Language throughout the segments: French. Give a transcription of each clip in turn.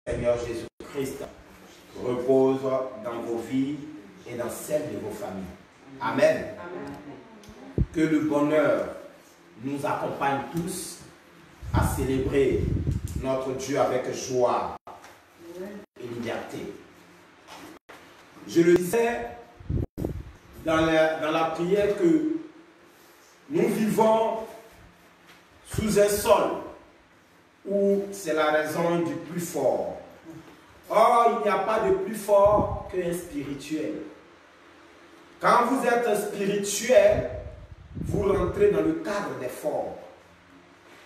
Seigneur Jésus-Christ repose dans vos vies et dans celles de vos familles. Amen. Amen. Que le bonheur nous accompagne tous à célébrer notre Dieu avec joie et liberté. Je le disais dans la prière que nous vivons sous un sol où c'est la raison du plus fort. Or, il n'y a pas de plus fort qu'un spirituel. Quand vous êtes spirituel, vous rentrez dans le cadre des forts.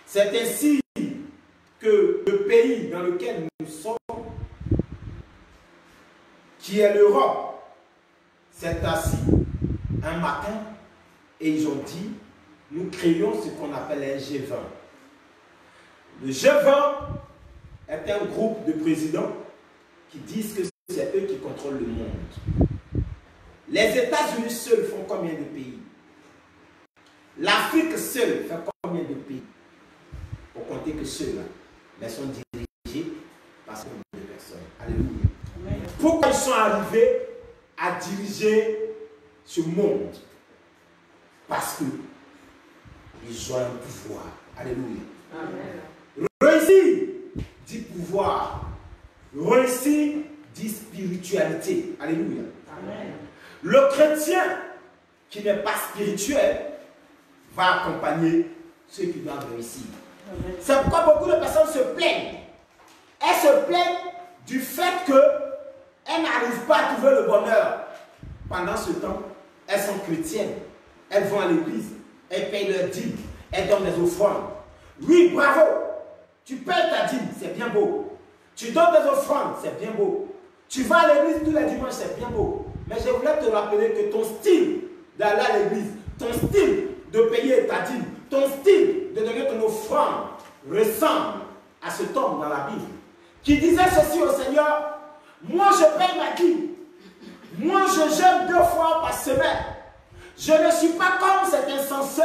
C'est ainsi que le pays dans lequel nous sommes, qui est l'Europe, s'est assis un matin et ils ont dit, nous créons ce qu'on appelle un G20. Le G20 est un groupe de présidents qui disent que c'est eux qui contrôlent le monde. Les États-Unis seuls font combien de pays? L'Afrique seule fait combien de pays? Pour compter que ceux-là, mais sont dirigés par ce nombre de personnes. Alléluia. Amen. Pourquoi ils sont arrivés à diriger ce monde? Parce que ils ont un pouvoir. Alléluia. Amen. Réussir dit pouvoir. Réussir dit spiritualité. Alléluia. Amen. Le chrétien qui n'est pas spirituel va accompagner ceux qui doivent réussir. C'est pourquoi beaucoup de personnes se plaignent. Elles se plaignent du fait qu'elles n'arrivent pas à trouver le bonheur. Pendant ce temps, elles sont chrétiennes. Elles vont à l'église. Elles payent leur dîme. Elles donnent des offrandes. Oui, bravo. Tu payes ta dîme, c'est bien beau. Tu donnes des offrandes, c'est bien beau. Tu vas à l'église tous les dimanches, c'est bien beau. Mais je voulais te rappeler que ton style d'aller à l'église, ton style de payer ta dîme, ton style de donner ton offrande ressemble à cet homme dans la Bible qui disait ceci au Seigneur: moi je paye ma dîme, moi je jeûne 2 fois par semaine, je ne suis pas comme cet insensé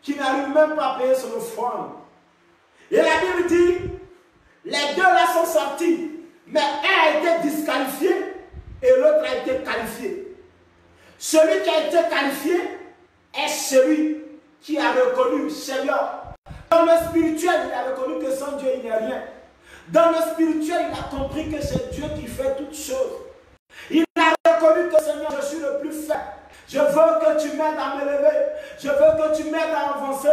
qui n'arrive même pas à payer son offrande. Et la Bible dit, les deux là sont sortis, mais un a été disqualifié et l'autre a été qualifié. Celui qui a été qualifié est celui qui a reconnu Seigneur. Dans le spirituel, il a reconnu que sans Dieu, il n'y a rien. Dans le spirituel, il a compris que c'est Dieu qui fait toutes choses. Il a reconnu que Seigneur, je suis le plus faible. Je veux que tu m'aides à me lever. Je veux que tu m'aides à avancer.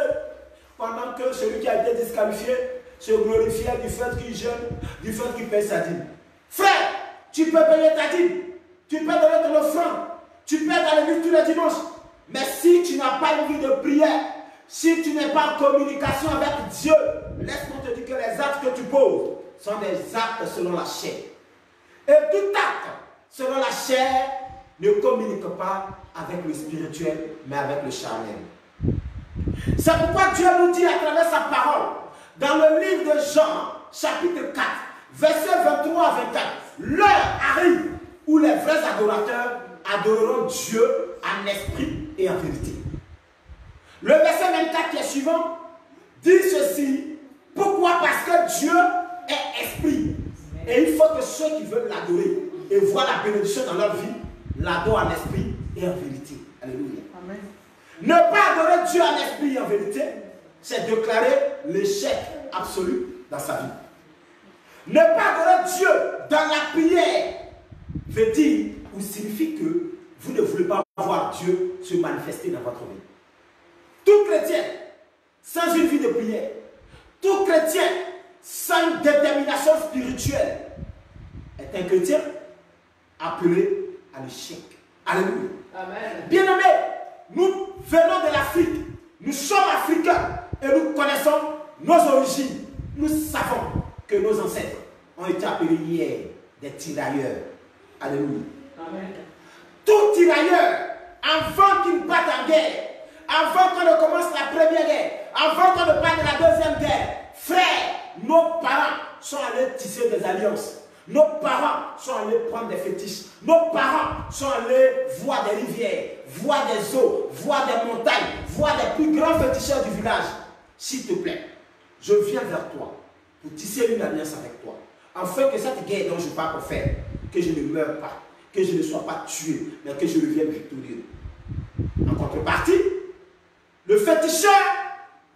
Pendant que celui qui a été disqualifié se glorifiait du fait qu'il jeûne, du fait qu'il paye sa dîme. Frère, tu peux payer ta dîme. Tu peux donner ton offrande. Tu peux être à l'église tous les dimanches. Mais si tu n'as pas une vie de prière, si tu n'es pas en communication avec Dieu, laisse-moi te dire que les actes que tu poses sont des actes selon la chair. Et tout acte selon la chair ne communique pas avec le spirituel, mais avec le charnel. C'est pourquoi Dieu nous dit à travers sa parole, dans le livre de Jean, chapitre 4, versets 23 à 24, l'heure arrive où les vrais adorateurs adoreront Dieu en esprit et en vérité. Le verset 24 qui est suivant dit ceci: pourquoi? Parce que Dieu est esprit. Et il faut que ceux qui veulent l'adorer et voir la bénédiction dans leur vie, l'adorent en esprit et en vérité. Alléluia. Amen. Ne pas adorer Dieu en esprit et en vérité, c'est déclarer l'échec absolu dans sa vie. Ne pas adorer Dieu dans la prière veut dire ou signifie que vous ne voulez pas voir Dieu se manifester dans votre vie. Tout chrétien sans une vie de prière, tout chrétien sans une détermination spirituelle est un chrétien appelé à l'échec. Alléluia. Amen. Bien-aimés, nous venons de l'Afrique, nous sommes africains et nous connaissons nos origines. Nous savons que nos ancêtres ont été appelés hier des tirailleurs. Alléluia. Amen. Tout tirailleur, avant qu'il parte en guerre, avant qu'on ne commence la première guerre, avant qu'on ne parle de la deuxième guerre, frère, nos parents sont allés tisser des alliances. Nos parents sont allés prendre des fétiches. Nos parents sont allés voir des rivières, voir des eaux, voir des montagnes, voir des plus grands féticheurs du village. S'il te plaît, je viens vers toi pour tisser une alliance avec toi. afin que cette guerre dont je pars pour faire, que je ne meure pas, que je ne sois pas tué, mais que je revienne victorieux. En contrepartie, le féticheur,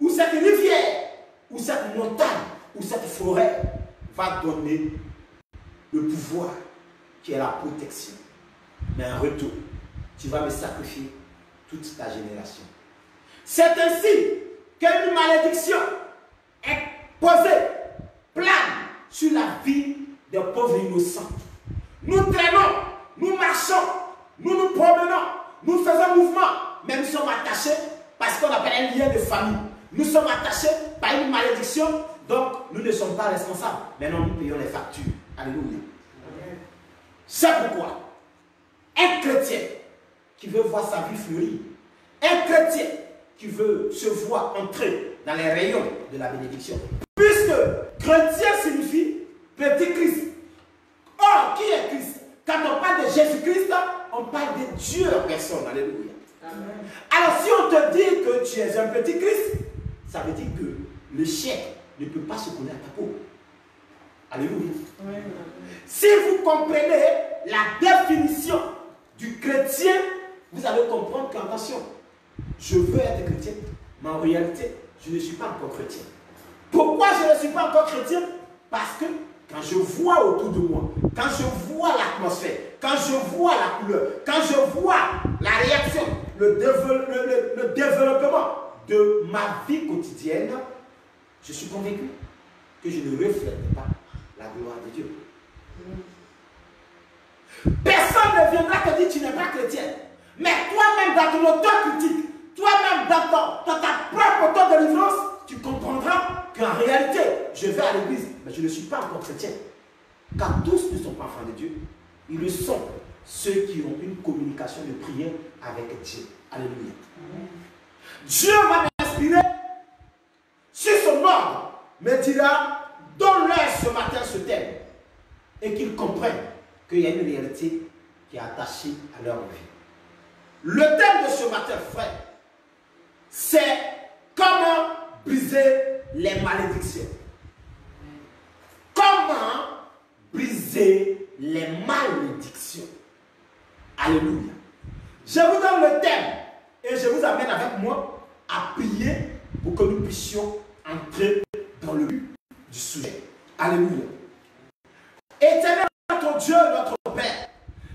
ou cette rivière, ou cette montagne, ou cette forêt, va donner le pouvoir qui est la protection. Mais en retour, tu vas me sacrifier toute ta génération. C'est ainsi qu'une malédiction est posée, plane sur la vie des pauvres innocents. Nous traînons, nous marchons, nous nous promenons, nous faisons mouvement, mais nous sommes attachés parce qu'on appelle un lien de famille. Nous sommes attachés par une malédiction, donc nous ne sommes pas responsables. Maintenant, nous payons les factures. Alléluia. C'est pourquoi un chrétien qui veut voir sa vie fleurir, un chrétien qui veut se voir entrer dans les rayons de la bénédiction, puisque chrétien signifie petit Christ. Or, qui est Christ? Quand on parle de Jésus-Christ, on parle de Dieu en personne. Alléluia. Amen. Alors, si on te dit que tu es un petit Christ, ça veut dire que le chien ne peut pas se coller à ta peau. Alléluia. Amen. Si vous comprenez la définition du chrétien, vous allez comprendre qu'attention, je veux être chrétien, mais en réalité, je ne suis pas encore chrétien. Pourquoi je ne suis pas encore chrétien? Parce que quand je vois autour de moi, quand je vois l'atmosphère, quand je vois la couleur, quand je vois la réaction, le développement de ma vie quotidienne, je suis convaincu que je ne reflète pas la gloire de Dieu. Personne ne viendra te dire que tu n'es pas chrétien. Mais toi-même, dans ton autocritique, toi-même, dans ta propre auto-délivrance, tu comprendras qu'en réalité, je vais à l'église, mais je ne suis pas encore chrétien. Car tous ne sont pas enfants de Dieu. Ils le sont, ceux qui ont une communication de prière avec Dieu. Alléluia. Dieu va m'inspirer sur son ordre, me dira, donne-leur ce matin ce thème, et qu'ils comprennent qu'il y a une réalité qui est attachée à leur vie. Le thème de ce matin, frère, c'est comment briser les malédictions. Comment briser les malédictions. Alléluia. Je vous donne le thème et je vous amène avec moi à prier pour que nous puissions entrer dans le but du sujet. Alléluia. Éternel notre Dieu, notre Père,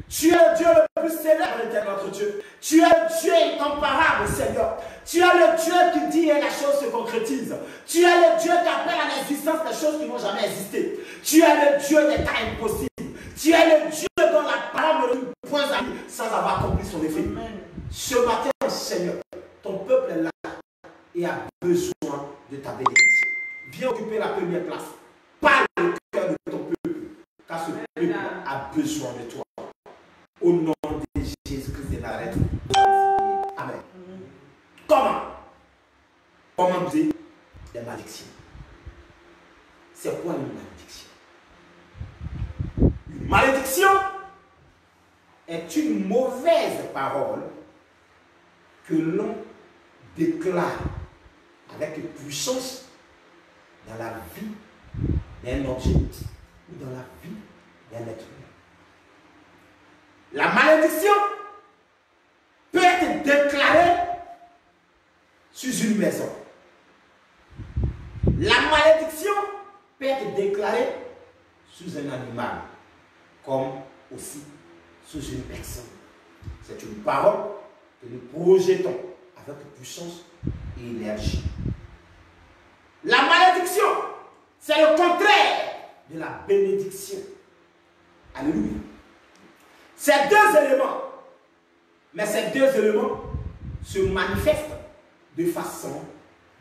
tu es le Dieu le plus célèbre, éternel notre Dieu. Tu es le Dieu incomparable, Seigneur. Tu es le Dieu qui dit et la chose se concrétise. Tu es le Dieu qui appelle à l'existence des choses qui n'ont jamais existé. Tu es le Dieu des cas impossibles. Tu es le Dieu dont la parole ne peut point aller sans avoir accompli son effet. Amen. Ce matin, Seigneur, ton peuple est là et a besoin de ta bénédiction. Viens occuper la première place. Parle le cœur de ton peuple, car ce peuple a besoin de toi. Au nom de Jésus-Christ de Nazareth. Amen. Comment briser les malédictions? C'est quoi une malédiction? Une malédiction est une mauvaise parole que l'on déclare avec puissance dans la vie d'un objet ou dans la vie d'un être humain. La malédiction peut être déclarée sur une maison. La malédiction peut être déclarée sous un animal, comme aussi sous une personne. C'est une parole que nous projetons avec puissance et énergie. La malédiction, c'est le contraire de la bénédiction. Alléluia. Ces deux éléments, mais ces deux éléments se manifestent de façon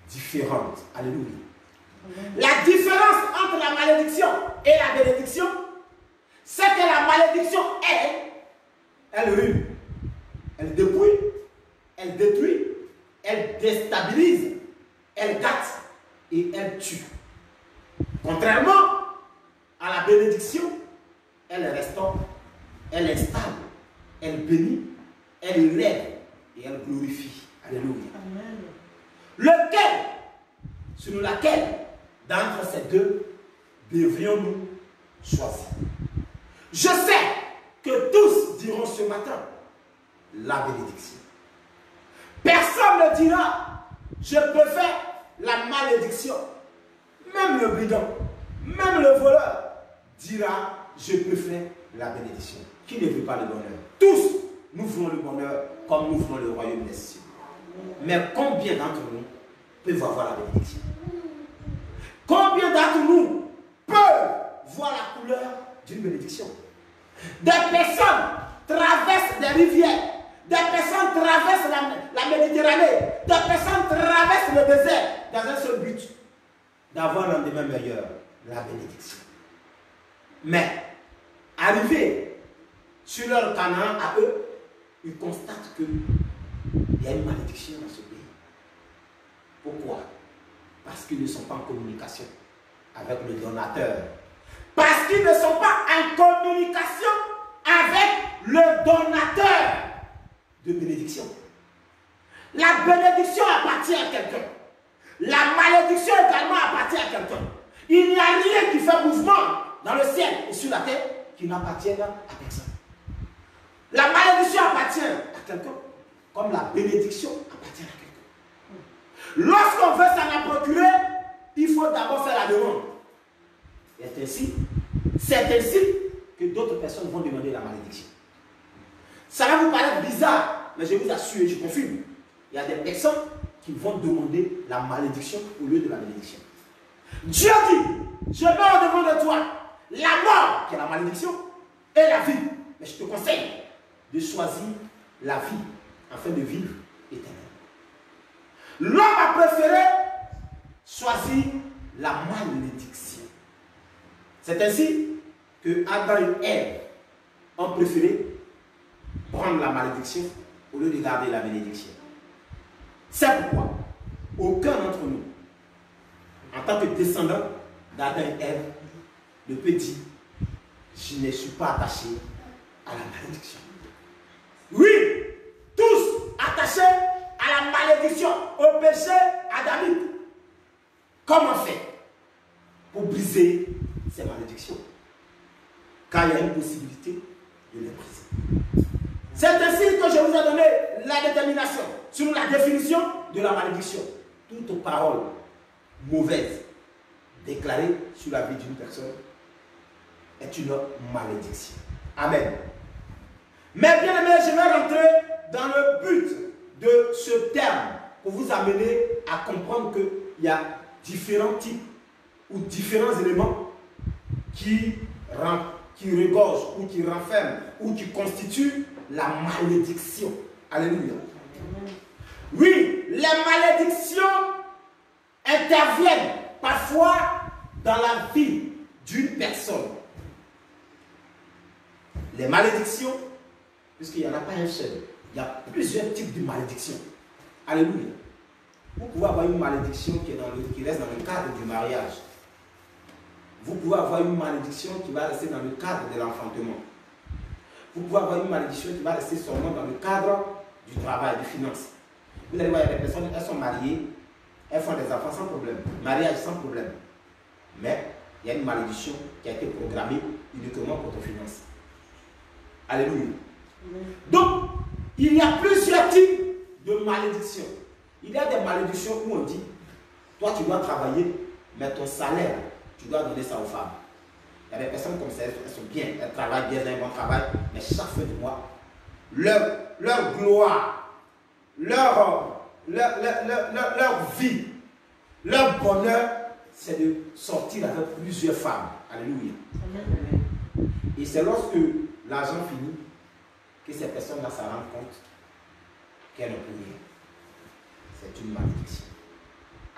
différente. Alléluia. La différence entre la malédiction et la bénédiction, c'est que la malédiction, elle ruine, elle dépouille, elle détruit, elle déstabilise, elle gâte et elle tue. Contrairement à la bénédiction, elle restaure, elle installe, elle bénit, elle élève et elle glorifie. Alléluia. Amen. Lequel, selon laquelle, d'entre ces deux, devrions-nous choisi. Je sais que tous diront ce matin la bénédiction. Personne ne dira, je peux faire la malédiction. Même le brigand, même le voleur dira, je peux faire la bénédiction. Qui ne veut pas le bonheur? Tous, nous voulons le bonheur comme nous voulons le royaume des cieux. Mais combien d'entre nous peuvent avoir la bénédiction? Combien d'entre nous peuvent voir la couleur d'une bénédiction? Des personnes traversent des rivières, des personnes traversent la Méditerranée, des personnes traversent le désert dans un seul but, d'avoir un lendemain meilleur, la bénédiction. Mais, arrivés sur leur Canaan à eux, ils constatent qu'il y a une malédiction dans ce pays. Pourquoi? Parce qu'ils ne sont pas en communication avec le donateur. Parce qu'ils ne sont pas en communication avec le donateur de bénédiction. La bénédiction appartient à quelqu'un. La malédiction également appartient à quelqu'un. Il n'y a rien qui fait mouvement dans le ciel et sur la terre qui n'appartienne à personne. La malédiction appartient à quelqu'un, comme la bénédiction appartient à quelqu'un. Lorsqu'on veut s'en procurer, il faut d'abord faire la demande. C'est ainsi que d'autres personnes vont demander la malédiction. Ça va vous paraître bizarre, mais je vous assure, je confirme. Il y a des personnes qui vont demander la malédiction au lieu de la bénédiction. Dieu dit, je mets au-devant de toi la mort, qui est la malédiction, et la vie. Mais je te conseille de choisir la vie afin de vivre éternellement. L'homme a préféré choisir la malédiction. C'est ainsi que Adam et Ève ont préféré prendre la malédiction au lieu de garder la bénédiction. C'est pourquoi aucun d'entre nous, en tant que descendant d'Adam et Ève, ne peut dire je ne suis pas attaché à la malédiction. Oui, tous attachés à la malédiction, au péché adamique. Comment faire pour briser ces malédictions? Car il y a une possibilité de les briser. C'est ainsi que je vous ai donné la détermination sur la définition de la malédiction. Toute parole mauvaise déclarée sur la vie d'une personne est une malédiction. Amen. Mais bien aimé, je vais rentrer dans le but de ce terme pour vous amener à comprendre qu'il y a différents types ou différents éléments qui regorgent ou qui renferment ou qui constituent la malédiction. Alléluia. Oui, les malédictions interviennent parfois dans la vie d'une personne. Les malédictions, puisqu'il n'y en a pas un seul, il y a plusieurs types de malédictions. Alléluia. Vous pouvez avoir une malédiction qui reste dans le cadre du mariage. Vous pouvez avoir une malédiction qui va rester dans le cadre de l'enfantement. Vous pouvez avoir une malédiction qui va rester seulement dans le cadre du travail, des finances. Vous allez voir, il y a des personnes, elles sont mariées, elles font des enfants sans problème, mariage sans problème. Mais il y a une malédiction qui a été programmée uniquement pour tes finances. Alléluia. Donc, il y a plusieurs types de malédictions. Il y a des malédictions où on dit, toi tu dois travailler, mais ton salaire, tu dois donner ça aux femmes. Il y a des personnes comme ça, elles sont bien, elles travaillent bien, elles ont un bon travail, mais chaque fin de mois, leur gloire, leur vie, leur bonheur, c'est de sortir avec plusieurs femmes. Alléluia. Et c'est lorsque l'argent finit que ces personnes-là se rendent compte qu'elles ne peuvent rien. C'est une malédiction.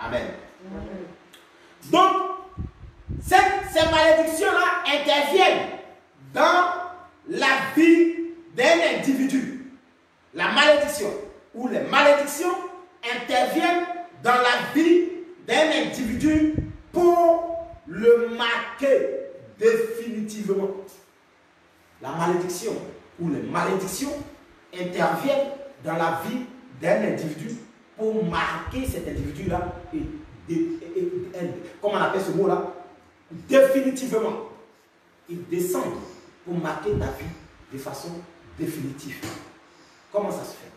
Amen. Donc, ces malédictions-là interviennent dans la vie d'un individu. La malédiction ou les malédictions interviennent dans la vie d'un individu pour le marquer définitivement. La malédiction ou les malédictions interviennent dans la vie d'un individu pour marquer cet individu-là et comment on appelle ce mot-là? Définitivement. ils descendent pour marquer ta vie de façon définitive. Comment ça se fait?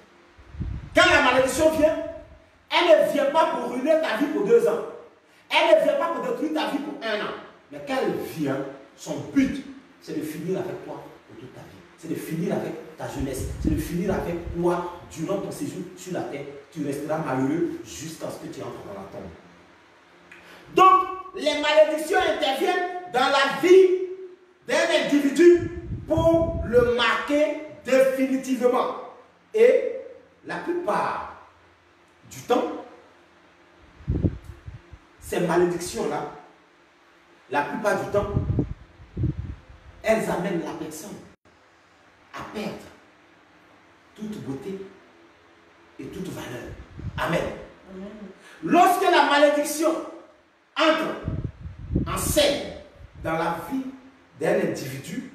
Quand la malédiction vient, elle ne vient pas pour ruiner ta vie pour 2 ans. Elle ne vient pas pour détruire ta vie pour 1 an. Mais quand elle vient, son but, c'est de finir avec toi pour toute ta vie. C'est de finir avec ta jeunesse. C'est de finir avec toi durant ton séjour sur la terre. Tu resteras malheureux jusqu'à ce que tu entres dans la tombe. Donc, les malédictions interviennent dans la vie d'un individu pour le marquer définitivement. Et la plupart du temps, ces malédictions-là, la plupart du temps, elles amènent la personne à perdre toute beauté et toute valeur. Amen. Amen. Lorsque la malédiction entre en scène dans la vie d'un individu,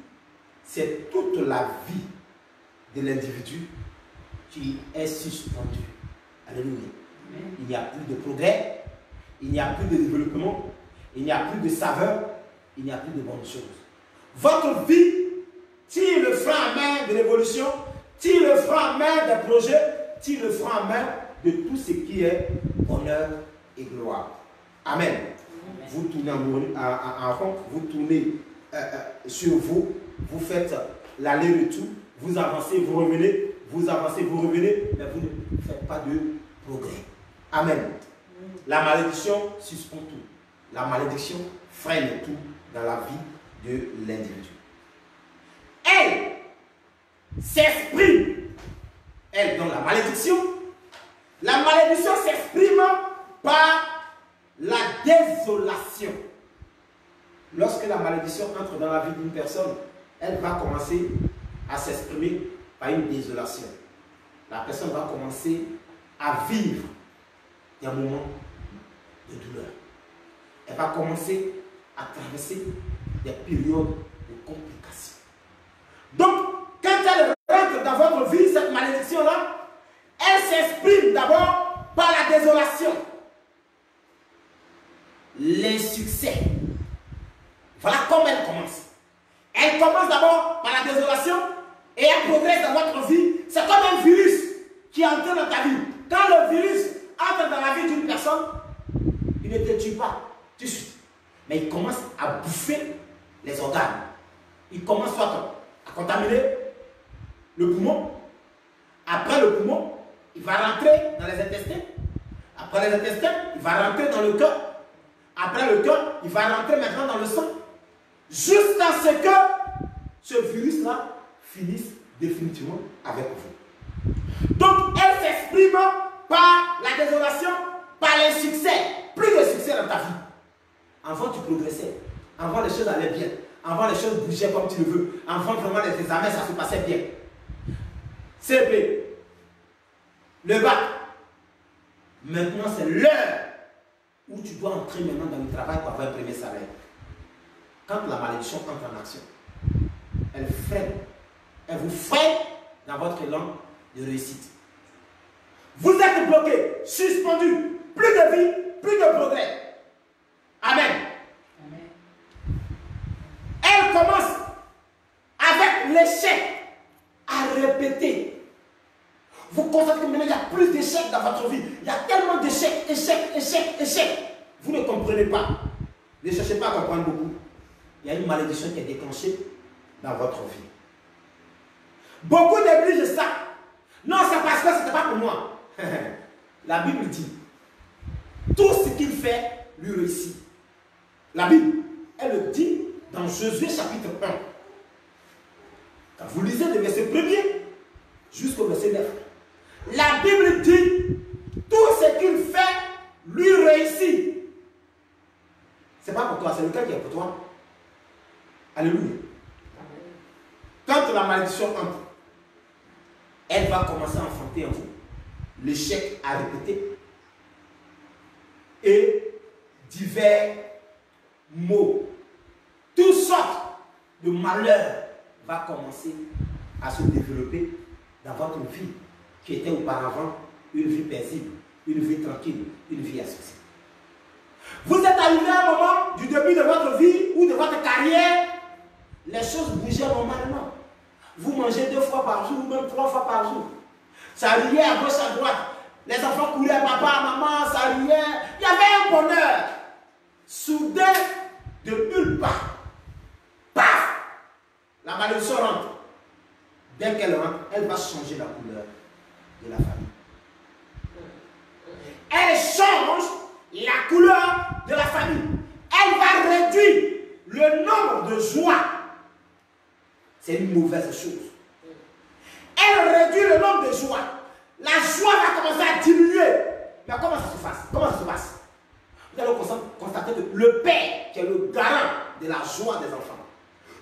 c'est toute la vie de l'individu qui est suspendue. Alléluia. Amen. Il n'y a plus de progrès, il n'y a plus de développement, il n'y a plus de saveur, il n'y a plus de bonnes choses. Votre vie tire le frein à main de l'évolution, tire le frein à main des projets, tire le frein à main de tout ce qui est honneur et gloire. Amen. Amen. Vous tournez en rond, vous tournez sur vous, vous faites l'aller-retour, vous avancez, vous revenez, vous avancez, vous revenez, mais vous ne faites pas de progrès. Amen. La malédiction suspend tout. La malédiction freine tout dans la vie de l'individu. Elle s'exprime, elle dans la malédiction. La malédiction s'exprime par la désolation. Lorsque la malédiction entre dans la vie d'une personne, elle va commencer à s'exprimer par une désolation. La personne va commencer à vivre des moments de douleur. Elle va commencer à traverser des périodes de complications. Donc, quand elle rentre dans votre vie, cette malédiction-là, elle s'exprime d'abord par la désolation, l'insuccès. Voilà comment elle commence. Elle commence d'abord par la désolation et elle progresse dans votre vie. C'est comme un virus qui entre dans ta vie. Quand le virus entre dans la vie d'une personne, il ne te tue pas tout de suite. Mais il commence à bouffer les organes. Il commence soit à contaminer le poumon. Après le poumon, il va rentrer dans les intestins. Après les intestins, il va rentrer dans le cœur. Après le cœur, il va rentrer maintenant dans le sang. Jusqu'à ce que ce virus-là finisse définitivement avec vous. Donc, elle s'exprime par la désolation, par l'insuccès. Plus de succès dans ta vie. Avant, tu progressais. Avant, les choses allaient bien. Avant, les choses bougeaient comme tu le veux. Avant, vraiment, les examens, ça se passait bien. CP, le bac. Maintenant, c'est l'heure où tu dois entrer maintenant dans le travail pour avoir un premier salaire. Quand la malédiction entre en action, elle freine. Elle vous freine dans votre élan de réussite. Vous êtes bloqué, suspendu. Plus de vie, plus de progrès. Amen. Amen. Elle commence avec l'échec à répéter. Vous constatez que maintenant il y a plus d'échecs dans votre vie. Il y a tellement d'échecs, échecs. Vous ne comprenez pas. Ne cherchez pas à comprendre beaucoup. Il y a une malédiction qui est déclenchée dans votre vie. Beaucoup négligent ça. Non, c'est parce que ce n'était pas pour moi. La Bible dit, tout ce qu'il fait lui réussit. La Bible, elle le dit dans Josué chapitre 1. Quand vous lisez le verset 1er jusqu'au verset 9, la Bible dit, tout ce qu'il fait lui réussit. Ce n'est pas pour toi, c'est lequel qui est pour toi. Alléluia. Quand la malédiction entre, elle va commencer à enfanter en vous l'échec à répéter et divers mots. Toutes sortes de malheurs va commencer à se développer dans votre vie qui était auparavant une vie paisible, une vie tranquille, une vie à succès. Vous êtes arrivé à un moment du début de votre vie ou de votre carrière les choses bougeaient normalement. Vous mangez 2 fois par jour, ou même 3 fois par jour. Ça riait à gauche, à droite. Les enfants couraient, papa, maman, ça riait. Il y avait un bonheur. Soudain, de nulle part, paf, la malédiction rentre. Dès qu'elle rentre, elle va changer la couleur de la famille. Elle change la couleur de la famille. Elle va réduire le nombre de joies. C'est une mauvaise chose. Elle réduit le nombre de joies. La joie va commencer à diminuer. Mais comment ça se passe? Comment ça se passe? Vous allez constater que le père, qui est le garant de la joie des enfants,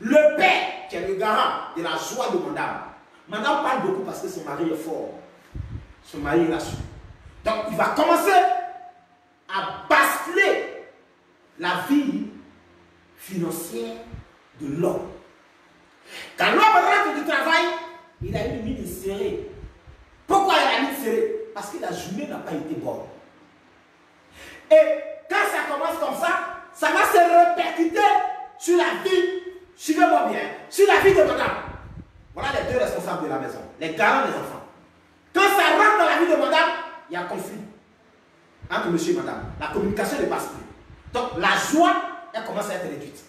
le père, qui est le garant de la joie de madame, madame parle beaucoup parce que son mari est fort. Son mari est là-dessus. Donc, il va commencer à basculer la vie financière de l'homme. Quand l'homme rentre du travail, il a une mine serrée. Pourquoi il a une mine serrée? Parce que la journée n'a pas été bonne. Et quand ça commence comme ça va se répercuter sur la vie, suivez-moi bien, sur la vie de madame. Voilà les 2 responsables de la maison, les garants des enfants. Quand ça rentre dans la vie de madame, il y a un conflit entre monsieur et madame. La communication ne passe plus. Donc la joie, elle commence à être réduite.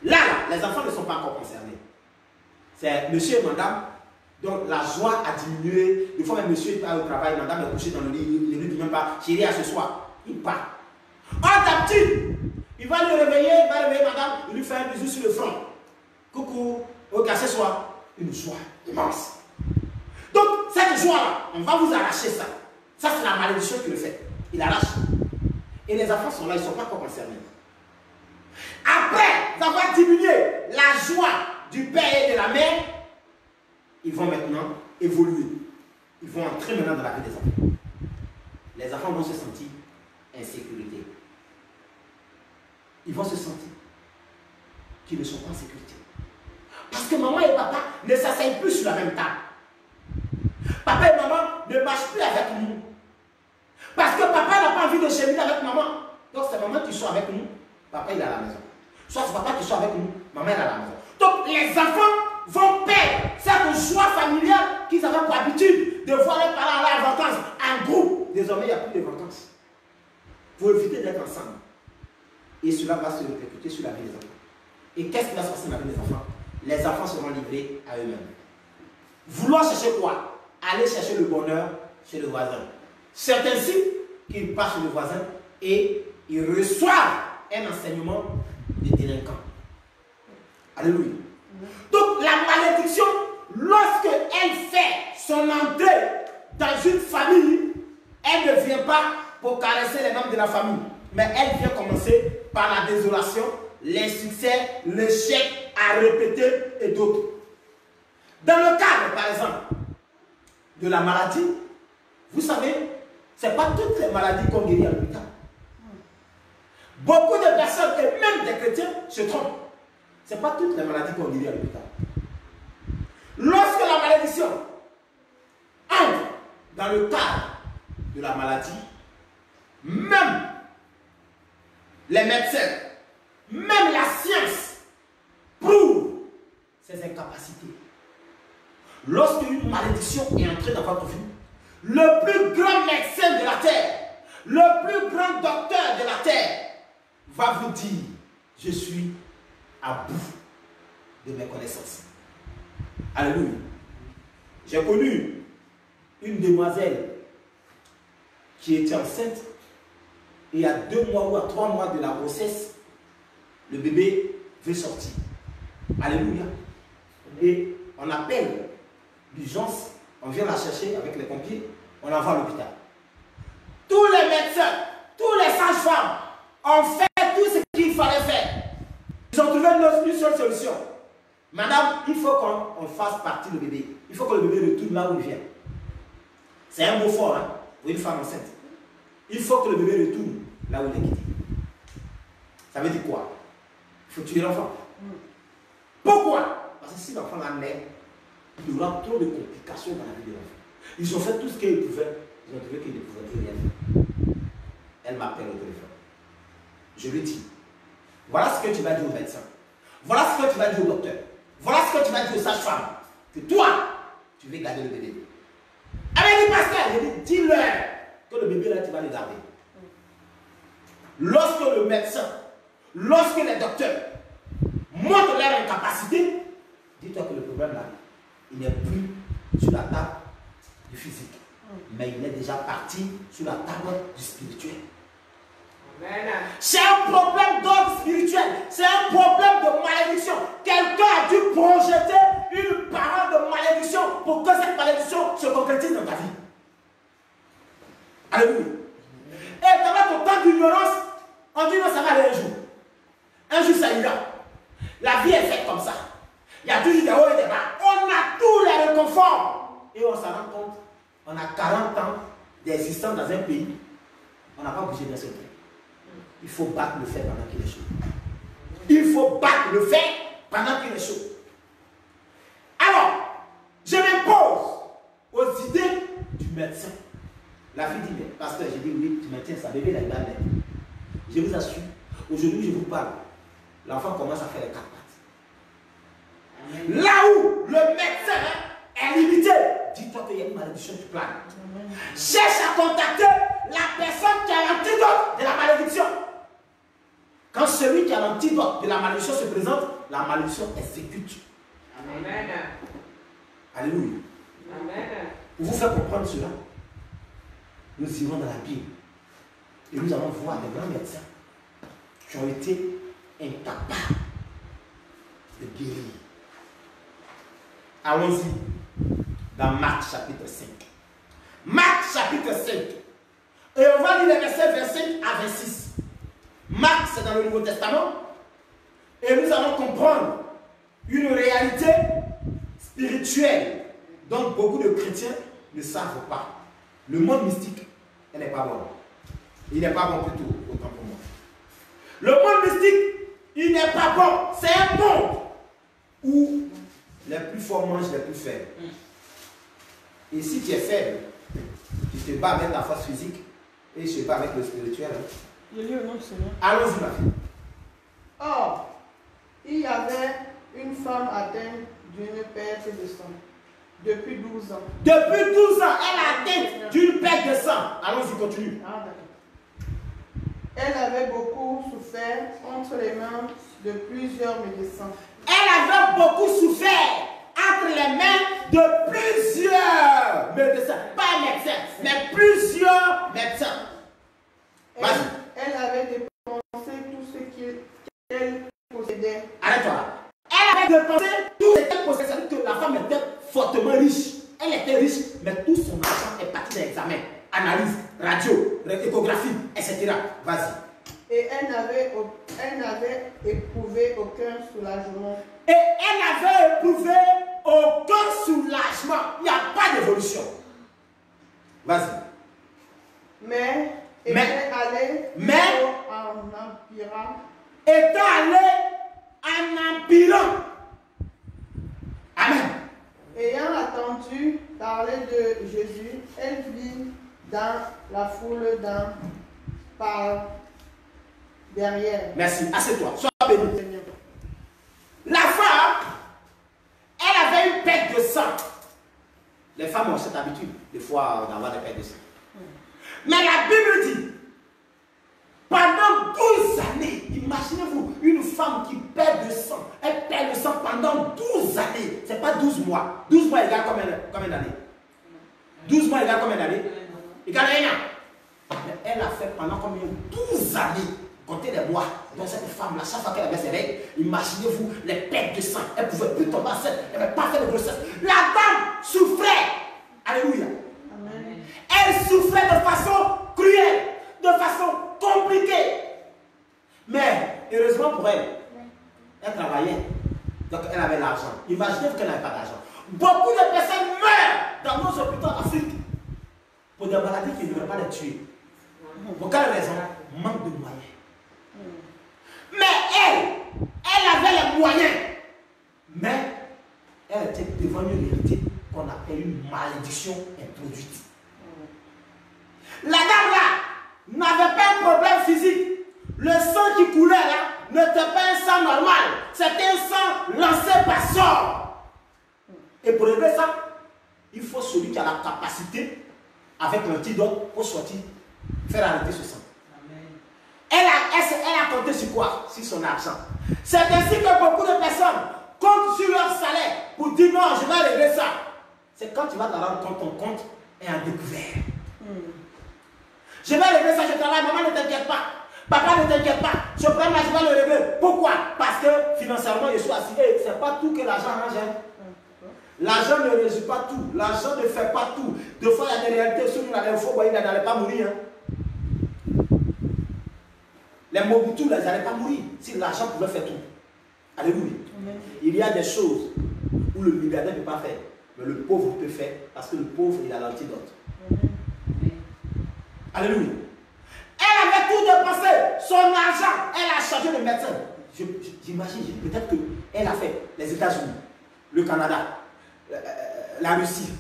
Là, les enfants ne sont pas encore concernés. C'est monsieur et madame. Donc la joie a diminué. Des fois même monsieur est pas au travail, madame est couchée dans le lit, il ne dit même pas, chérie, à ce soir. Il part. D'habitude, il va le réveiller, il va réveiller madame, il lui fait un bisou sur le front. Coucou, ok, ce soir. Une joie immense. Donc cette joie-là, on va vous arracher ça. Ça c'est la malédiction qui le fait. Il arrache. Et les enfants sont là, ils ne sont pas encore concernés. Après avoir diminué la joie du père et de la mère, ils vont maintenant évoluer. Ils vont entrer maintenant dans la vie des enfants. Les enfants vont se sentir en sécurité. Ils vont se sentir qu'ils ne sont pas en sécurité. Parce que maman et papa ne s'asseyent plus sur la même table. Papa et maman ne marchent plus avec nous. Parce que papa n'a pas envie de cheminer avec maman. Donc c'est maman qui soit avec nous, papa il est à la maison. Soit c'est papa qui soit avec nous, maman elle est à la maison. Donc les enfants vont perdre cette joie familiale qu'ils avaient pour habitude de voir leurs parents aller en vacances en groupe. Désormais il n'y a plus de vacances. Pour éviter d'être ensemble. Et cela va se répercuter sur la vie des enfants. Et qu'est-ce qui va se passer dans la vie des enfants? Les enfants seront livrés à eux-mêmes. Vouloir chercher quoi? Aller chercher le bonheur chez le voisin. C'est ainsi qu'ils partent chez le voisin et ils reçoivent un enseignement de délinquants. Alléluia. Donc la malédiction, lorsqu'elle fait son entrée dans une famille, elle ne vient pas pour caresser les membres de la famille, mais elle vient commencer par la désolation, l'insuccès, l'échec à répéter et d'autres. Dans le cadre, par exemple, de la maladie, vous savez, ce n'est pas toutes les maladies qu'on guérit à l'hôpital. Beaucoup de personnes, et même des chrétiens, se trompent. Ce n'est pas toutes les maladies qu'on guérit à l'hôpital. Lorsque la malédiction entre dans le cadre de la maladie, même les médecins, même la science prouve ces incapacités. Lorsque une malédiction est entrée dans votre vie, le plus grand médecin de la terre, le plus grand docteur de la terre va vous dire, je suis à bout de mes connaissances. Alléluia. J'ai connu une demoiselle qui était enceinte et il y a 2 mois ou à 3 mois de la grossesse, le bébé veut sortir. Alléluia. Et on appelle l'urgence, on vient la chercher avec les pompiers, on l'envoie à l'hôpital. Tous les médecins, tous les sages-femmes ont fait tout ce qu'il fallait faire. Ils ont trouvé une seule solution. Madame, il faut qu'on fasse partir le bébé. Il faut que le bébé retourne là où il vient. C'est un mot fort hein, pour une femme enceinte. Il faut que le bébé retourne là où il est quitté. Ça veut dire quoi? Il faut tuer l'enfant. Pourquoi? Parce que si l'enfant naît, il y aura trop de complications dans la vie de l'enfant. Ils ont fait tout ce qu'ils pouvaient. Ils ont trouvé qu'ils ne pouvaient plus rien faire. Elle m'appelle au téléphone. Je lui dis, voilà ce que tu vas dire au médecin. Voilà ce que tu vas dire au docteur. Voilà ce que tu vas dire aux sages-femmes. Que toi, tu veux garder le bébé. Elle dit, pasteur, je dis, dis-leur que le bébé là, tu vas le garder. Lorsque le médecin, lorsque les docteurs montrent leur incapacité, dis-toi que le problème là, il n'est plus sur la table du physique, mais il est déjà parti sur la table du spirituel. C'est un problème d'ordre spirituel, c'est un problème de malédiction. Quelqu'un a dû projeter une parole de malédiction pour que cette malédiction se concrétise dans ta vie. Alléluia. Et dans notre temps d'ignorance, on dit non, ça va aller un jour. Un jour, ça ira. La vie est faite comme ça. Il y a toujours des hauts et des bas. On a tous les réconforts. Et on s'en rend compte. On a 40 ans d'existence dans un pays. On n'a pas bougé d'un seul truc. Il faut battre le fer pendant qu'il est chaud. Il faut battre le fer pendant qu'il est chaud. Alors, je m'impose aux idées du médecin. La fille dit, mais pasteur, j'ai dit oui, tu maintiens ça, bébé, là, il va naître. Je vous assure, aujourd'hui, je vous parle. L'enfant commence à faire les 4 pattes. Là où le médecin est limité, dis-toi qu'il y a une malédiction qui plane. Cherche à contacter la personne qui a l'antidote de la malédiction. Quand celui qui a l'antidote de la malédiction se présente, la malédiction exécute. Amen. Alléluia. Amen. Pour vous faire comprendre cela, nous irons dans la Bible et nous allons voir des grands médecins qui ont été incapables de guérir. Allons-y dans Marc chapitre 5. Marc chapitre 5. Et on va lire les versets 25 à 26. Marc, c'est dans le Nouveau Testament. Et nous allons comprendre une réalité spirituelle dont beaucoup de chrétiens ne savent pas. Le monde mystique, il n'est pas bon. Il n'est pas bon plutôt, autant pour moi. Le monde mystique, il n'est pas bon. C'est un monde où les plus forts mangent les plus faibles. Et si tu es faible, tu te bats avec la force physique et je te bats avec le spirituel. Je lis au nom du Seigneur. Allons-y, ma fille. Or, il y avait une femme atteinte d'une perte de sang depuis 12 ans. Depuis 12 ans, elle a atteint d'une perte de sang. Allons-y, continue. Ah, elle avait beaucoup souffert entre les mains de plusieurs médecins. Elle avait beaucoup souffert entre les mains de plusieurs médecins. Pas un médecin, mais plusieurs médecins. Vas-y. Elle avait dépensé tout ce qu'elle possédait. Arrête-toi là. Elle avait dépensé tout ce qu'elle possédait. C'est-à-dire que la femme était fortement riche. Elle était riche, mais tout son argent est parti dans l'examen. Analyse, radio, échographie, etc. Vas-y. Et elle n'avait éprouvé aucun soulagement. Et elle n'avait éprouvé aucun soulagement. Il n'y a pas d'évolution. Vas-y. Mais étant allé en empirant. Amen. Ayant entendu parler de Jésus, elle vit dans la foule par derrière. Merci. Assieds-toi. Sois béni. La femme, elle avait une perte de sang. Les femmes ont cette habitude, des fois, d'avoir des pertes de sang. Mais la Bible dit, pendant 12 années, imaginez-vous, une femme qui perd de sang, elle perd le sang pendant 12 années. Ce n'est pas 12 mois. 12 mois égale combien d'années? 12 mois égale combien d'années? Égale 1 an. Mais elle a fait pendant combien? 12 années. Comptez les mois. Donc cette femme-là, chaque fois qu'elle avait ses règles, imaginez-vous les pertes de sang. Elle ne pouvait plus tomber enceinte. Elle n'avait pas fait de grossesse. La dame souffrait. Alléluia. Amen. Elle souffrait de façon cruelle, de façon compliquée. Mais heureusement pour elle, elle travaillait. Donc elle avait l'argent. Imaginez-vous qu'elle n'avait pas d'argent. Beaucoup de personnes meurent dans nos hôpitaux en Afrique pour des maladies qui ne devraient pas les tuer. Pour quelle raison? Manque de moyens. Mais elle avait les moyens. Mais elle était devant une réalité qu'on appelle une malédiction introduite. La dame là n'avait pas un problème physique. Le sang qui coulait là n'était pas un sang normal. C'était un sang lancé par sort. Et pour régler ça, il faut celui qui a la capacité, avec l'antidote, pour sortir, faire arrêter ce sang. Elle a compté sur quoi? Sur son argent. C'est ainsi que beaucoup de personnes comptent sur leur salaire pour dire non, je vais régler ça. C'est quand tu vas te rendre compte, ton compte est en découvert. Je vais régler ça, je travaille, maman ne t'inquiète pas. Papa ne t'inquiète pas, je prends ma, je vais le régler. Pourquoi? Parce que financièrement je suis assis. Ce n'est pas tout que l'argent arrange. L'argent ne résout pas tout. L'argent ne fait pas tout. Des fois, il y a des réalités sur nous, l'info, il n'allait pas mourir. Les Mobutu, ils n'allaient pas mourir si l'argent pouvait faire tout. Alléluia. Il y a des choses où le milliardaire ne peut pas faire, mais le pauvre peut faire parce que le pauvre, il a l'antidote. Alléluia. Elle avait tout dépensé, son argent, elle a changé de médecin. J'imagine, peut-être qu'elle a fait les États-Unis, le Canada, la Russie,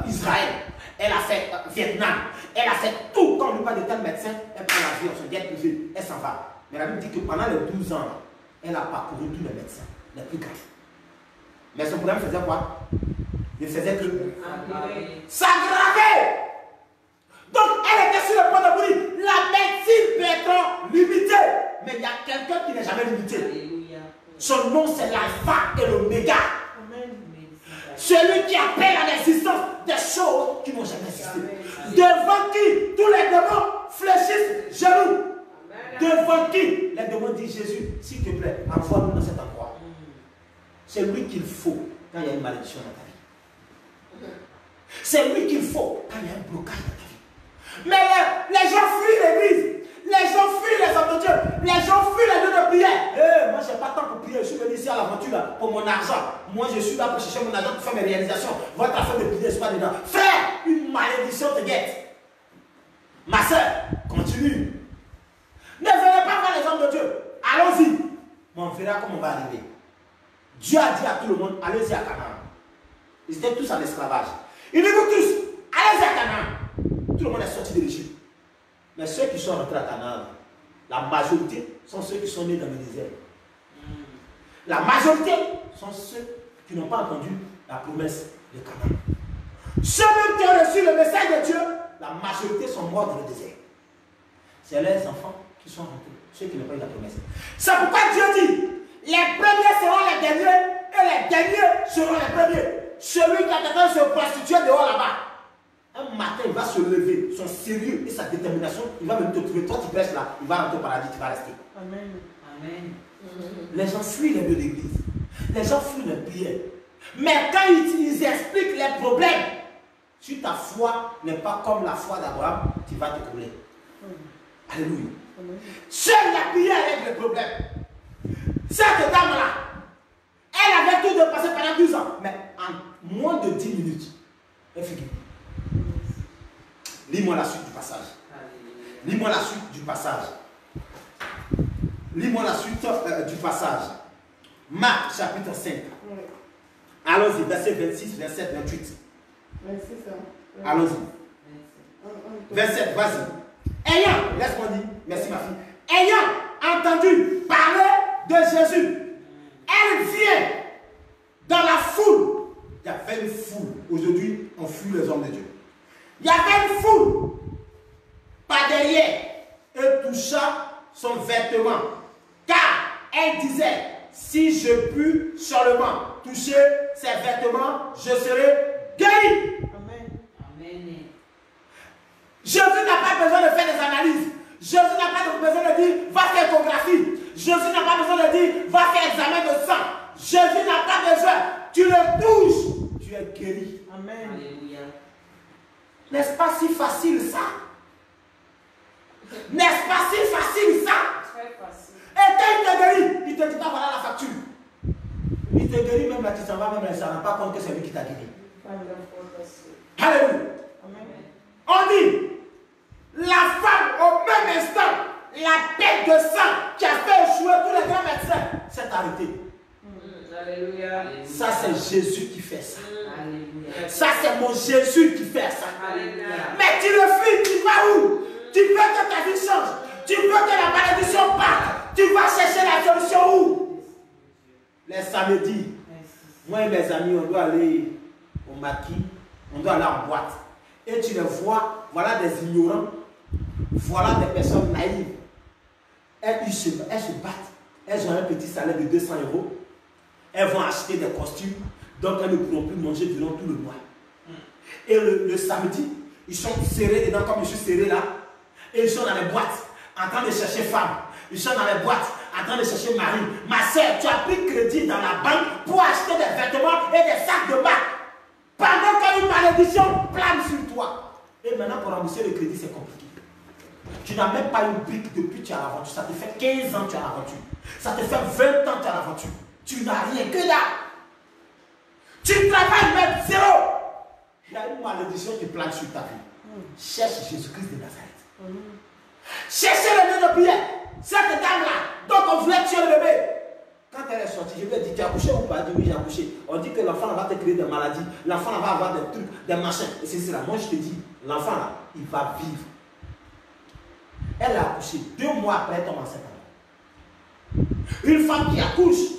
Israël, elle a fait Vietnam, elle a fait tout. Quand on lui parle de tel médecin, elle prend l'avion, son jet privé, elle s'en va. Mais la Bible dit que pendant les 12 ans, elle a parcouru tous les médecins, les plus grands. Mais son problème faisait quoi? Il faisait que s'aggraver. Donc elle était sur le point de mourir. La médecine peut être limitée, mais il y a quelqu'un qui n'est jamais limité. Son nom c'est l'alpha et l'oméga. Celui qui appelle à l'existence des choses qui n'ont jamais existé. Devant qui tous les démons fléchissent genoux. Devant qui les démons disent Jésus, s'il te plaît, envoie-nous dans cet endroit. C'est lui qu'il faut quand il y a une malédiction dans ta vie. C'est lui qu'il faut quand il y a un blocage dans ta vie. Mais les gens fuient l'église. Les gens fuient les hommes de Dieu. Les gens fuient les lieux de prière. Moi, je n'ai pas le temps pour prier. Je suis venu ici à l'aventure pour mon argent. Moi, je suis là pour chercher mon argent pour faire mes réalisations. Votre affaire de prier, je ne suis pas dedans. Frère, une malédiction te guette. Ma soeur, continue. Ne venez pas voir les hommes de Dieu. Allons-y. Mais on verra comment on va arriver. Dieu a dit à tout le monde, allez-y à Canaan. Ils étaient tous en esclavage. Il dit vous tous, allez-y à Canaan. Tout le monde est sorti de l'Égypte. Mais ceux qui sont rentrés à Canaan, la majorité sont ceux qui sont nés dans le désert. La majorité sont ceux qui n'ont pas entendu la promesse de Canaan. Ceux même qui ont reçu le message de Dieu, la majorité sont morts dans le désert. C'est les enfants qui sont rentrés, ceux qui n'ont pas eu la promesse. C'est pourquoi Dieu dit, les premiers seront les derniers et les derniers seront les premiers. Celui qui a quelqu'un se prostituer dehors là-bas, un matin il va se lever, son sérieux et sa détermination, il va venir te trouver. Toi tu prêches là, il va rentrer au paradis, tu vas rester. Amen. Amen. Les gens fuient les lieux d'église. Les gens fuient les prières. Mais quand ils expliquent les problèmes, si ta foi n'est pas comme la foi d'Abraham, tu vas te couler. Alléluia. Seule la prière règle les problèmes. Cette dame-là, elle avait tout dépassé pendant 12 ans. Mais en moins de 10 minutes, elle figure. Lis-moi la suite du passage. Lis-moi la suite du passage. Lis-moi la suite du passage. Marc chapitre 5. Oui. Allons-y, verset 26, verset 28. 26, Allons-y. 27, vas-y. Laisse-moi dire, merci ma fille. Ayant entendu parler de Jésus, elle vient dans la foule. Il y avait une foule. Aujourd'hui, on fuit les hommes de Dieu. Il y avait une foule par derrière et toucha son vêtement. Car elle disait, si je puis seulement toucher ses vêtements, je serai guéri. Amen. Amen. Jésus n'a pas besoin de faire des analyses. Jésus n'a pas besoin de dire, va faire échographie. Jésus n'a pas besoin de dire, va faire examen de sang. Jésus n'a pas besoin. Tu le touches, tu es guéri. Amen. Alléluia. N'est-ce pas si facile ça? N'est-ce pas si facile ça? Très facile. Et quand il te guérit, il ne te dit pas voilà la facture. Il te guérit même là, tu s'en vas, même là, il ne se rend pas compte que c'est lui qui t'a guéri. Alléluia. Amen. On dit, la femme au même instant, la tête de sang qui a fait échouer tous les grands médecins s'est arrêtée. Alléluia. Ça c'est Jésus qui fait ça. Alléluia. Ça c'est mon Jésus qui fait ça. Alléluia. Mais tu le fuis, tu vas où? Tu veux que ta vie change. Tu veux que la malédiction parte. Tu vas chercher la solution où? Les samedis. Moi et mes amis, on doit aller au maquis, on doit aller en boîte. Et tu les vois, voilà des ignorants, voilà des personnes naïves. Elles se battent. Elles ont un petit salaire de 200 €. Elles vont acheter des costumes, donc elles ne pourront plus manger durant tout le mois. Et le samedi, ils sont serrés dedans comme je suis serré là. Et ils sont dans les boîtes, en train de chercher femme. Ils sont dans les boîtes, en train de chercher mari. Ma soeur, tu as pris crédit dans la banque pour acheter des vêtements et des sacs de marque. Pendant qu'une malédiction plane sur toi. Et maintenant, pour rembourser le crédit, c'est compliqué. Tu n'as même pas une brique depuis que tu as l'aventure. Ça te fait 15 ans que tu as l'aventure. Ça te fait 20 ans que tu as l'aventure. Tu n'as rien que là. Tu travailles même zéro. Il y a une malédiction qui plane sur ta vie. Cherche Jésus-Christ de Nazareth. Cherchez le nez de pierre. Cette dame-là, donc on voulait tuer le bébé. Quand elle est sortie, je lui ai dit, tu as accouché ou pas? Elle dit, oui, j'ai accouché. On dit que l'enfant va te créer des maladies. L'enfant va avoir des trucs, des machins. Et c'est cela. Moi, je te dis, l'enfant là, il va vivre. Elle a accouché. 2 mois après, elle tombe enceinte. Une femme qui accouche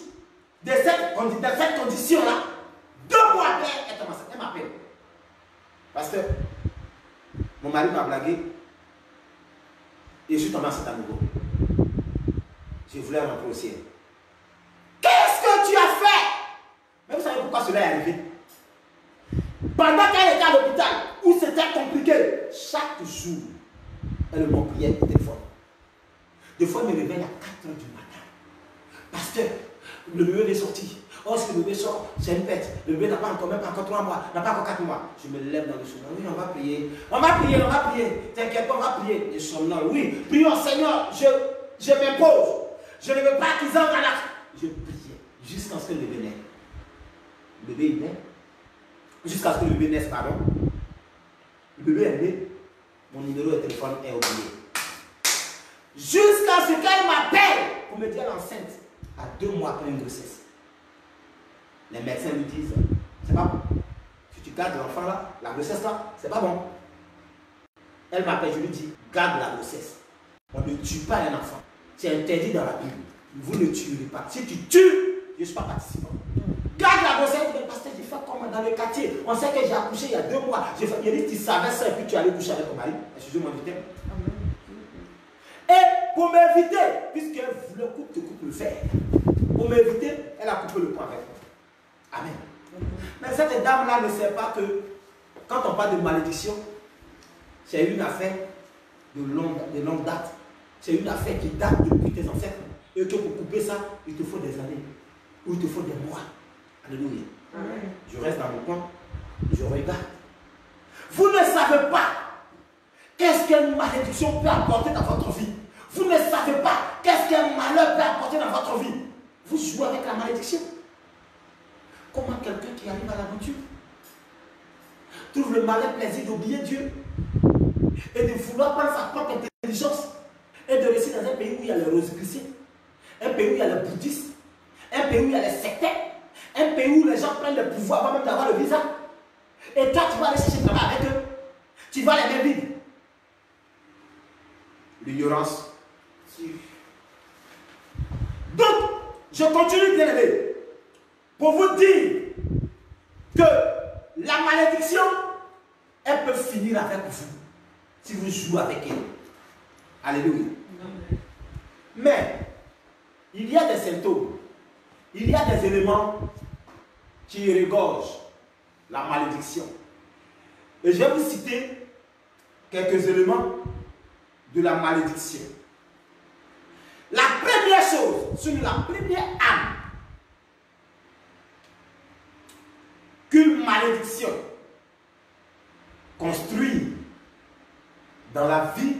de cette condition-là, 2 mois après, elle tombe enceinte. Elle m'appelle. Parce que mon mari m'a blagué. Et je suis tombé enceinte à nouveau. Je voulais rentrer au ciel. Qu'est-ce que tu as fait? Mais vous savez pourquoi cela est arrivé? Pendant qu'elle était à l'hôpital, où c'était compliqué, chaque jour, elle m'envoyait au téléphone. Des fois, elle me réveille à 4 h du matin. Pasteur, le bébé est sorti. Oh, si le bébé sort, c'est une bête. Le bébé n'a pas encore, même pas encore 3 mois, n'a pas encore 4 mois. Je me lève dans le sommeil. Oui, on va prier. On va prier, on va prier. T'inquiète pas, on va prier. Et somnol, oui. Prions, Seigneur, je m'impose. Je ne veux pas qu'ils entrent dans la... Je priais jusqu'à ce que le bébé naisse. Le bébé est né. Jusqu'à ce que le bébé naisse, pardon. Le bébé est né. Mon numéro de téléphone est oublié. Jusqu'à ce qu'elle m'appelle pour me dire l'enceinte à 2 mois après une grossesse. Les médecins lui disent, c'est pas bon. Si tu gardes l'enfant là, la grossesse là, c'est pas bon. Elle m'appelle, je lui dis, garde la grossesse. On ne tue pas un enfant. C'est interdit dans la Bible. Vous ne tuerez pas. Si tu tues, je ne suis pas participant. Garde la grossesse, mais pasteur, j'ai fait comme dans le quartier. On sait que j'ai accouché il y a 2 mois. Il dit, tu savais ça et puis tu allais coucher avec ton mari. Excusez-moi du terme. Et pour m'éviter, puisqu'elle voulait te couper le fer, pour m'éviter, elle a coupé le poing avec moi. Amen. Mais cette dame-là ne sait pas que quand on parle de malédiction, c'est une affaire de longue date. C'est une affaire qui date depuis tes ancêtres. Et que pour couper ça, il te faut des années. Ou il te faut des mois. Alléluia. Amen. Je reste dans mon coin. Je regarde. Vous ne savez pas qu'est-ce qu'une malédiction peut apporter dans votre vie. Vous ne savez pas qu'est-ce qu'un malheur peut apporter dans votre vie. Vous jouez avec la malédiction. Comment quelqu'un qui arrive à l'aventure trouve le malin plaisir d'oublier Dieu et de vouloir prendre sa propre intelligence et de rester dans un pays où il y a les rosicruciens, un pays où il y a les bouddhistes, un pays où il y a les sectaires, un pays où les gens prennent le pouvoir avant même d'avoir le visa. Et toi, tu vas aller chercher le travail avec eux. Tu vas les mêmes vides. L'ignorance. Donc, je continue bien aimer pour vous dire que la malédiction, elle peut finir avec vous si vous jouez avec elle. Alléluia. Mais, il y a des symptômes, il y a des éléments qui regorgent la malédiction. Et je vais vous citer quelques éléments de la malédiction. La première chose, sur la première âme qu'une malédiction construit dans la vie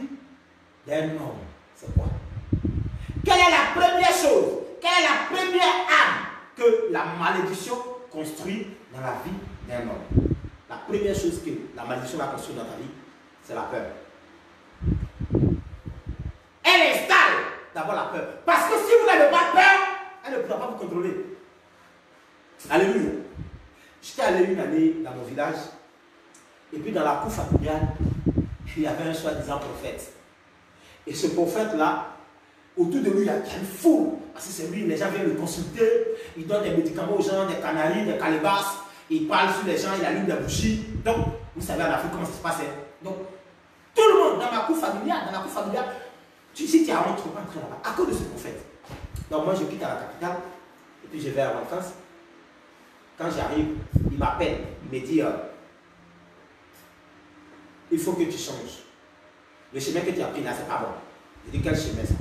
d'un homme, c'est quoi? Quelle est la première chose? Quelle est la première âme que la malédiction construit dans la vie d'un homme? La première chose que la malédiction va construire dans ta vie, c'est la peur. Elle installe d'abord la peur. Parce que si vous n'avez pas peur, elle ne pourra pas vous contrôler. Alléluia. J'étais allé une année dans mon village, et puis dans la cour familiale, il y avait un soi-disant prophète. Et ce prophète-là, Autour de lui, il y a une foule. Parce que c'est lui, les gens viennent le consulter. Il donne des médicaments aux gens, des canaries, des calebasses. Il parle sur les gens, il allume des bougies. Donc, vous savez en Afrique comment ça se passe. Donc, tout le monde, dans ma cour familiale, si tu as honte, tu ne peux pas entrer là-bas. À cause de ce prophète. Donc, moi, je quitte à la capitale. Et puis, je vais en France. Quand j'arrive, il m'appelle. Il me dit, il faut que tu changes. Le chemin que tu as pris là, c'est pas bon. Je dis, quel chemin ça?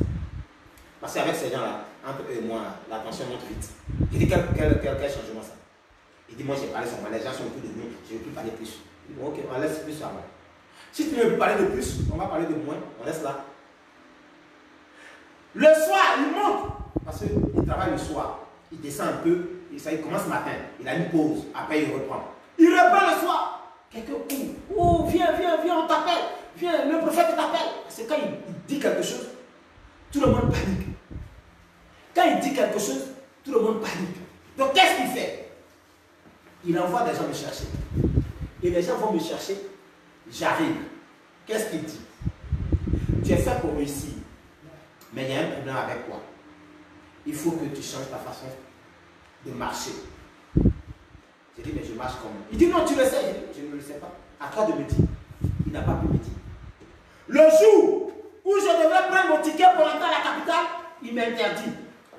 Parce qu'avec ces gens-là, entre eux et moi, la tension monte vite. Je dis, quel changement ça? Il dit, moi j'ai parlé sur moi, les gens sont autour de nous, je ne veux plus parler plus. Je dis, bon, ok, on laisse plus sur moi. Si tu ne veux plus parler de plus, on va parler de moins, on laisse là. Le soir, il monte, parce qu'il travaille le soir. Il descend un peu, il commence le matin, il a une pause, après il reprend. Il reprend le soir. Quelqu'un court, oh, viens, on t'appelle, viens, le prophète t'appelle. C'est quand il dit quelque chose, tout le monde panique. Quand il dit quelque chose, tout le monde panique. Donc qu'est-ce qu'il fait? Il envoie des gens me chercher. Et les gens vont me chercher, j'arrive. Qu'est-ce qu'il dit? Tu es fait pour réussir, mais il y a un problème avec toi. Il faut que tu changes ta façon de marcher. J'ai dit, mais je marche comment? Il dit, non, tu le sais. Je ne le sais pas. À toi de me dire. Il n'a pas pu me dire. Le jour où je devrais prendre mon ticket pour entrer à la capitale, il m'interdit.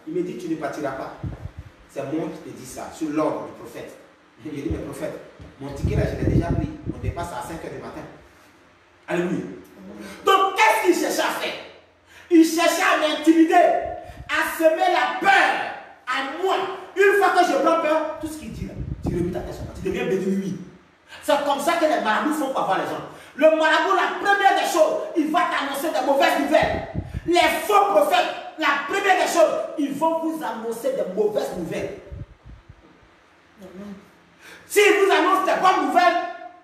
Il me dit, tu ne partiras pas. C'est moi qui te dis ça, sur l'ordre du prophète. Je lui ai dit, mais prophète, mon ticket là, je l'ai déjà pris. On dépasse à 5 h du matin. Alléluia. Donc, qu'est-ce qu'il cherchait à faire? Il cherchait à m'intimider, à semer la peur à moi. Une fois que je prends peur, tout ce qu'il dit là, tu remues ta tête, tu deviens bédouin. C'est comme ça que les marabouts font pour avoir les gens. Le marabout, la première des choses, il va t'annoncer des mauvaises nouvelles. Les faux prophètes, la première des choses, ils vont vous annoncer des mauvaises nouvelles. S'ils vous annoncent des bonnes nouvelles,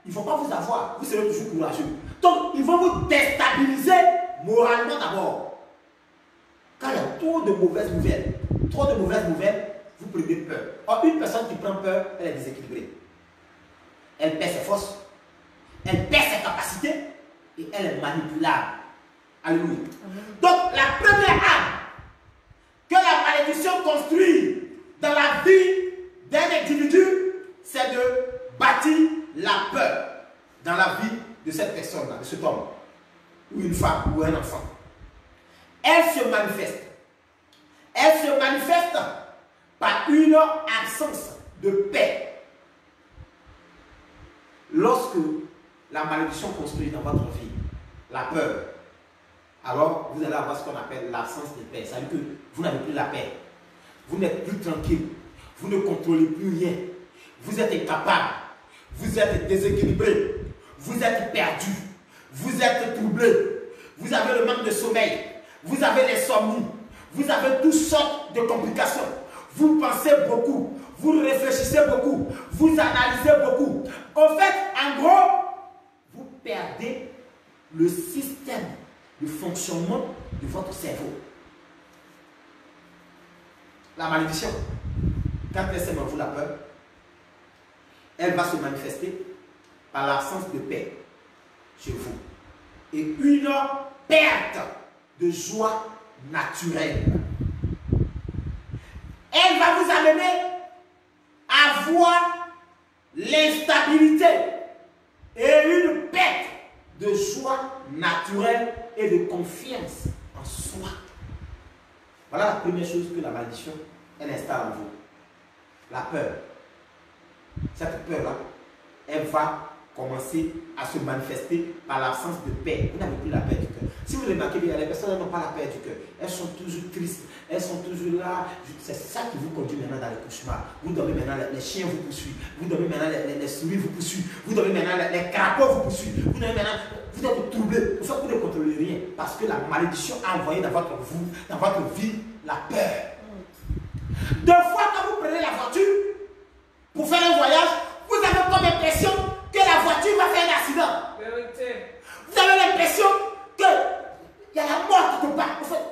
ils ne vont pas vous avoir. Vous serez toujours courageux. Donc, ils vont vous déstabiliser moralement d'abord. Quand il y a trop de mauvaises nouvelles, vous prenez peur. Or, une personne qui prend peur, elle est déséquilibrée. Elle perd ses forces, elle perd ses capacités et elle est manipulable. Alléluia. Donc, la première arme que la malédiction construit dans la vie d'un individu, c'est de bâtir la peur dans la vie de cette personne-là, de cet homme, ou une femme, ou un enfant. Elle se manifeste. Elle se manifeste par une absence de paix. Lorsque la malédiction construit dans votre vie la peur, alors vous allez avoir ce qu'on appelle l'absence de paix. C'est-à-dire que vous n'avez plus la paix. Vous n'êtes plus tranquille. Vous ne contrôlez plus rien. Vous êtes incapable. Vous êtes déséquilibré. Vous êtes perdu. Vous êtes troublé. Vous avez le manque de sommeil. Vous avez l'insomnie. Vous avez toutes sortes de complications. Vous pensez beaucoup. Vous réfléchissez beaucoup. Vous analysez beaucoup. En fait, en gros, vous perdez le système de fonctionnement de votre cerveau. La malédiction, quand elle sème en vous la peur, elle va se manifester par l'absence de paix chez vous. Et une perte de joie naturelle. Elle va vous amener à voir l'instabilité et une perte de joie naturelle et de confiance en soi. Voilà la première chose que la malédiction, elle installe en vous. La peur. Cette peur-là, elle va commencer à se manifester par l'absence de paix. Vous n'avez plus la paix du cœur. Si vous remarquez bien, les personnes n'ont pas la paix du cœur. Elles sont toujours tristes. Elles sont toujours là. C'est ça qui vous conduit maintenant dans les cauchemars. Vous dormez maintenant, les chiens vous poursuivent. Vous dormez maintenant, les souris vous poursuivent. Vous dormez maintenant, les crapauds vous poursuivent. Vous dormez maintenant, vous êtes troublé. Pour ça, vous ne contrôlez rien. Parce que la malédiction a envoyé dans votre vie la peur. Deux fois, quand vous prenez la voiture pour faire un voyage, vous avez comme impression que la voiture va faire un accident. Vous avez l'impression qu'il y a la mort quelque part. En fait,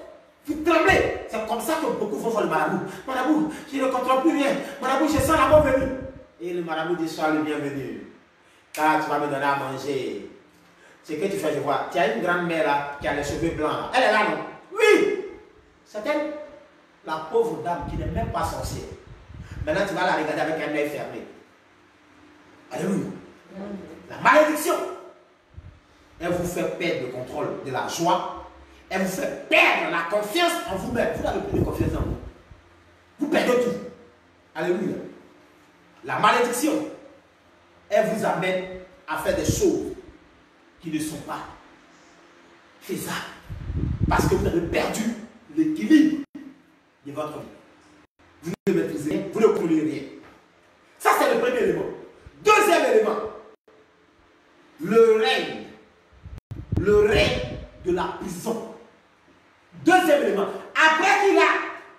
vous tremblez. C'est comme ça que beaucoup vont voir le marabout. Marabout, je ne contrôle plus rien. Marabout, je sens la mort venue. Et le marabout dit, sois le bienvenu. Car tu vas me donner à manger. Ce que tu fais, je vois. Tu as une grand-mère là qui a les cheveux blancs. Là. Elle est là, non? Oui. Certaines, la pauvre dame qui n'est même pas sorcière, maintenant tu vas la regarder avec un œil fermé. Alléluia. La malédiction, elle vous fait perdre le contrôle de la joie, elle vous fait perdre la confiance en vous-même. Vous n'avez plus de confiance en vous. Vous perdez tout. Alléluia. La malédiction, elle vous amène à faire des choses qui ne sont pas faisables. Parce que vous avez perdu l'équilibre de votre vie. Vous ne maîtrisez rien, vous ne contrôlez rien. Ça, c'est le premier élément. Deuxième élément, le règne de la prison. Deuxième élément, après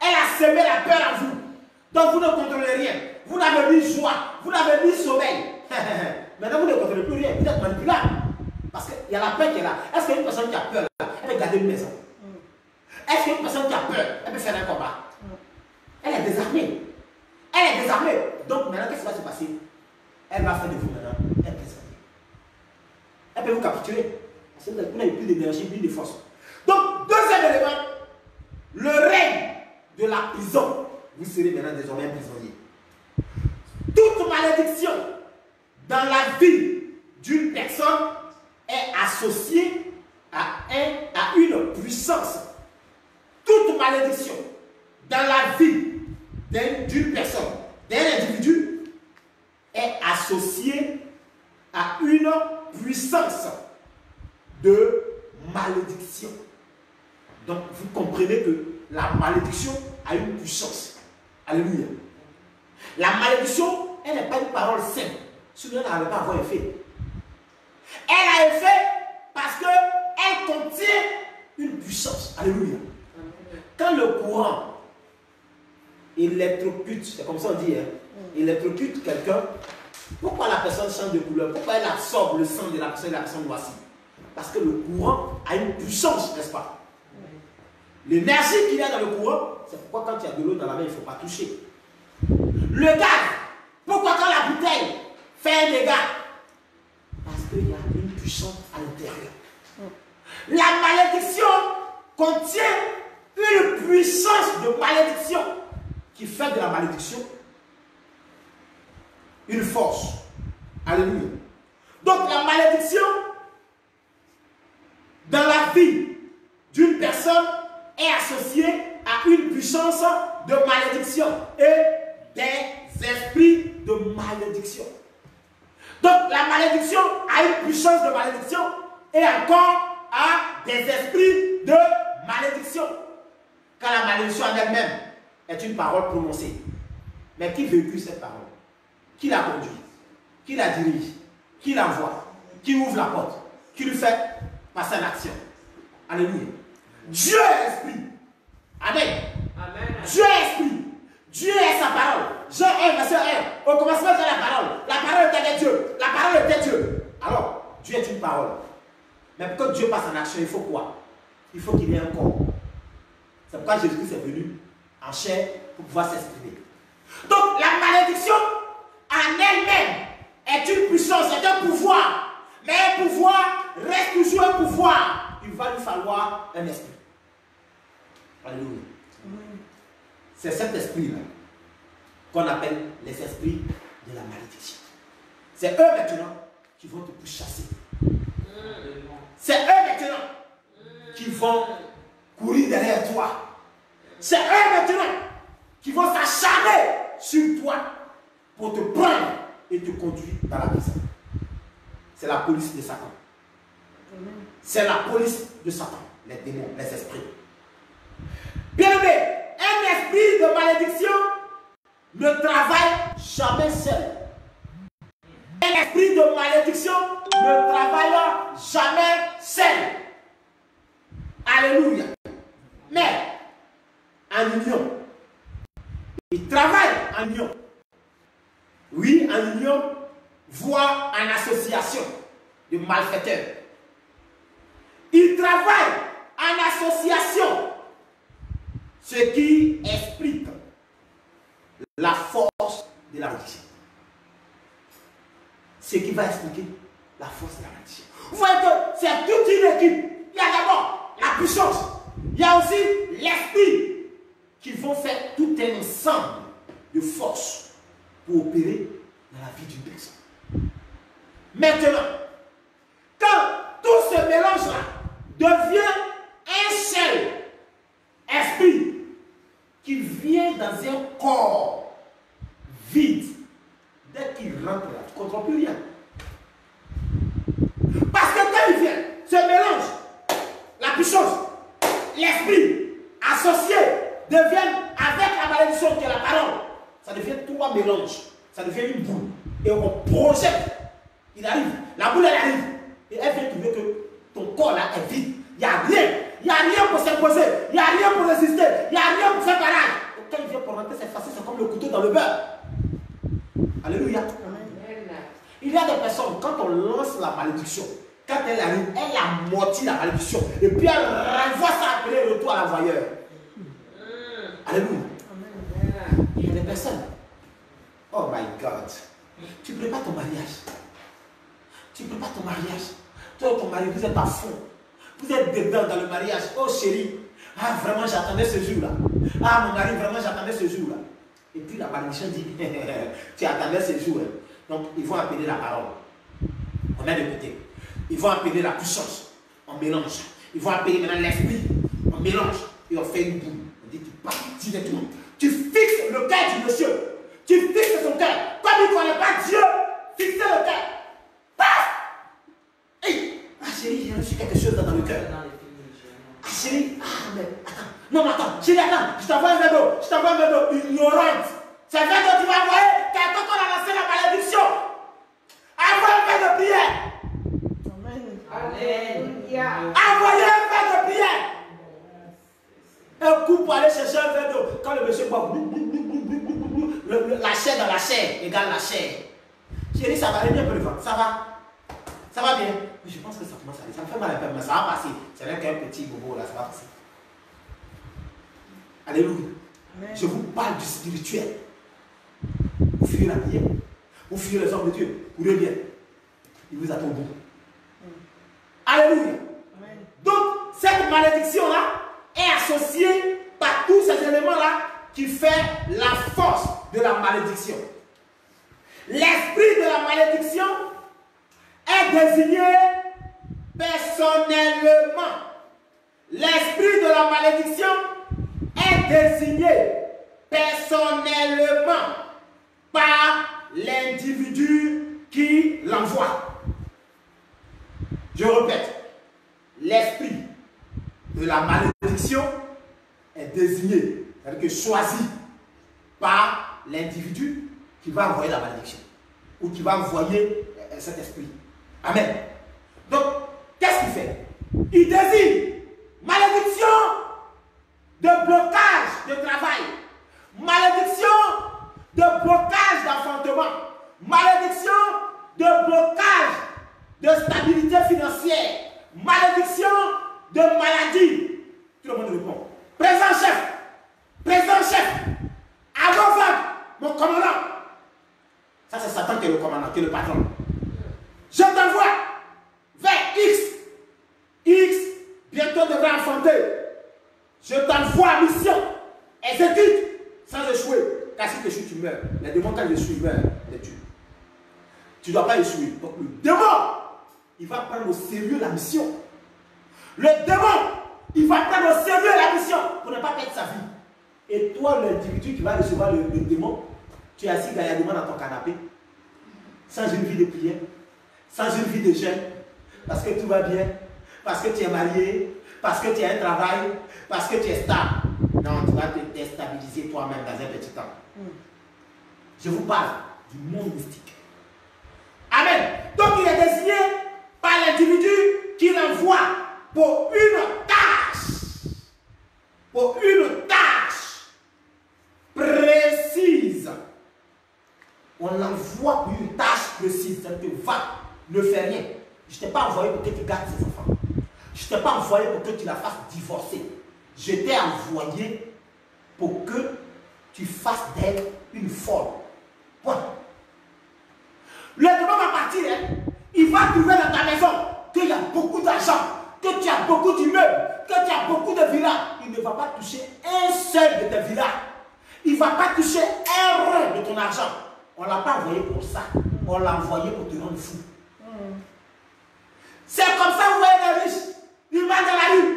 elle a semé la peur en vous, donc vous ne contrôlez rien. Vous n'avez ni joie, vous n'avez ni sommeil. Maintenant, vous ne contrôlez plus rien, vous êtes manipulable. Parce qu'il y a la peur qui est là. Est-ce qu'une personne qui a peur là, elle peut garder une maison? Est-ce qu'une personne qui a peur, elle peut faire un combat? Elle est désarmée. Elle est désarmée. Donc maintenant, qu'est-ce qui va se passer? Elle va faire de vous maintenant un prisonnier. Elle peut vous capturer. Parce que vous n'avez plus d'énergie, plus de force. Donc, deuxième élément, le règne de la prison. Vous serez maintenant désormais un prisonnier. Toute malédiction dans la vie d'une personne est associée à une puissance. Toute malédiction dans la vie d'une personne, d'un individu, est associée à une puissance de malédiction. Donc, vous comprenez que la malédiction a une puissance. Alléluia. La malédiction, elle n'est pas une parole simple. Celui-là n'arrive pas à avoir effet. Elle a effet parce qu'elle contient une puissance. Alléluia. Quand le courant électrocute, c'est comme ça on dit, hein, électrocute quelqu'un, pourquoi la personne change de couleur? Pourquoi elle absorbe le sang de la personne noircie? Parce que le courant a une puissance, n'est-ce pas? L'énergie qu'il y a dans le courant, c'est pourquoi quand il y a de l'eau dans la main, il ne faut pas toucher. Le gaz, pourquoi quand la bouteille fait un dégât? Parce qu'il y a une puissance à l'intérieur. La malédiction contient une puissance de malédiction qui fait de la malédiction une force. Alléluia. Donc la malédiction dans la vie d'une personne est associée à une puissance de malédiction et des esprits de malédiction. Donc la malédiction a une puissance de malédiction et encore à des esprits de malédiction. Car la malédiction en elle-même est une parole prononcée. Mais qui véhicule cette parole? Qui la conduit? Qui la dirige? Qui l'envoie? Qui ouvre la porte? Qui lui fait passer en action? Alléluia. Dieu est esprit. Amen. Amen. Dieu est esprit. Dieu est sa parole. Jean 1, verset 1. Au commencement de la parole. La parole était avec Dieu. La parole était Dieu. Alors, Dieu est une parole. Mais pour que Dieu passe en action, il faut quoi? Il faut qu'il y ait un corps. C'est pourquoi Jésus-Christ est venu en chair pour pouvoir s'exprimer. Donc, la malédiction en elle-même est une puissance, c'est un pouvoir. Mais un pouvoir reste toujours un pouvoir. Il va lui falloir un esprit. Alléluia. C'est cet esprit-là qu'on appelle les esprits de la malédiction. C'est eux maintenant qui vont te pourchasser. C'est eux maintenant qui vont courir derrière toi. C'est eux maintenant qui vont s'acharner sur toi pour te prendre et te conduire dans la prison. C'est la police de Satan. C'est la police de Satan, les démons, les esprits. Bien aimé, un esprit de malédiction ne travaille jamais seul. Un esprit de malédiction ne travaille jamais seul. Alléluia. Mais en union. Il travaille en union. Oui, en union, voire en association de malfaiteurs. Il travaille en association, ce qui explique la force de la malédiction. Ce qui va expliquer la force de la malédiction. Vous voyez que c'est toute une équipe. Il y a d'abord la puissance. Il y a aussi l'esprit qui vont faire tout un ensemble de forces pour opérer dans la vie d'une personne. Maintenant, quand tout ce mélange-là devient un seul esprit qui vient dans un corps vide, dès qu'il rentre là, tu ne contrôles plus rien. Parce que quand il vient, ce mélange, la puissance, l'esprit associé deviennent avec la malédiction qui est la parole. Ça devient trois mélanges. Ça devient une boule. Et on projette. Il arrive. La boule, elle arrive. Et elle vient trouver que ton corps là est vide. Il n'y a rien. Il n'y a rien pour s'imposer. Il n'y a rien pour résister. Il n'y a rien pour faire barrage. Et quand il vient pour rentrer, c'est facile. C'est comme le couteau dans le beurre. Alléluia. Il y a des personnes, quand on lance la malédiction, quand elle arrive, elle amortit la malédiction. Et puis elle renvoie ça appeler le retour à l'envoyeur. Alléluia. Il y a des personnes. Oh my God. Tu prépares ton mariage. Tu prépares ton mariage. Toi et ton mari, vous êtes à fond. Vous êtes dedans dans le mariage. Oh chérie. Ah vraiment j'attendais ce jour-là. Ah mon mari, vraiment j'attendais ce jour-là. Et puis la malédiction dit, tu attendais ce jour. Donc ils vont appeler la parole. On met de côté. Ils vont appeler la puissance. On mélange. Ils vont appeler maintenant l'esprit. On mélange. Et on fait une boule. On dit, tu pars directement. Tu fixes le cœur du monsieur. Tu fixes son cœur. Comme il ne connaît pas Dieu, fixez le cœur. Paf! Hey! Ah chérie, j'ai reçu quelque chose dans le cœur. Ah chérie, ah mais attends. Non mais attends, chérie, attends. Je t'envoie un verre d'eau. Je t'envoie un verre d'eau ignorante. C'est un verre d'eau que tu vas envoyer quand on a lancé la malédiction. Envoie un verre de prière. Alléluia. Envoyez un verre de prière. Un coup pour aller chercher un verre d'eau. Quand le monsieur boit, la chair dans la chair égale la chair. Chérie, ça va aller bien pour le ventre. Ça va? Ça va bien? Mais je pense que ça commence à aller. Ça me fait mal un peu, mais ça va passer. C'est vrai qu'un petit bobo là, ça va passer. Alléluia. Amen. Je vous parle du spirituel. Vous fuyez la prière. Vous fuyez les hommes de Dieu. Vous bien. Il vous attend au bout. Alléluia. Amen. Donc, cette malédiction-là est associée par tous ces éléments-là qui fait la force de la malédiction. L'esprit de la malédiction est désigné personnellement. L'esprit de la malédiction est désigné personnellement par l'individu qui l'envoie. Je répète, l'esprit de la malédiction est désigné, c'est-à-dire que choisi par l'individu qui va envoyer la malédiction ou qui va envoyer cet esprit. Amen. Donc, qu'est-ce qu'il fait? Il désigne malédiction de blocage de travail, malédiction de blocage d'enfantement, malédiction de blocage de stabilité financière, malédiction de maladie. Tout le monde répond. Présent chef, avant-vente, mon commandant. Ça c'est Satan qui est le commandant, qui est le patron. Je t'envoie vers X, bientôt devrait enfanter. Je t'envoie à mission, exécute, sans échouer. Car si tu échoues, tu meurs. Les démons, quand ils échouent, ils meurent, les tuent. Tu ne dois pas échouer. Donc le démon, il va prendre au sérieux la mission. Le démon, il va prendre au sérieux la mission pour ne pas perdre sa vie. Et toi, l'individu qui va recevoir le démon, tu es assis gaillardement dans ton canapé, sans une vie de prière, sans une vie de jeûne, parce que tout va bien, parce que tu es marié, parce que tu as un travail, parce que tu es stable. Non, tu vas te déstabiliser toi-même dans un petit temps. Je vous parle du monde mystique. Amen. Donc il est désigné par l'individu qui l'envoie pour une tâche. Pour une tâche précise. On l'envoie pour une tâche précise. C'est-à-dire que va, ne fais rien. Je ne t'ai pas envoyé pour que tu gardes tes enfants. Je ne t'ai pas envoyé pour que tu la fasses divorcer. Je t'ai envoyé pour que tu fasses d'elle une folle. Point. Le démon va partir, hein. Il va trouver dans ta maison qu'il y a beaucoup d'argent, que tu as beaucoup d'immeubles, tu as beaucoup de villas, il ne va pas toucher un seul de tes villas. Il ne va pas toucher un rein de ton argent. On ne l'a pas envoyé pour ça. On l'a envoyé pour te rendre fou. C'est comme ça, vous voyez les riches. Ils marchent dans la rue.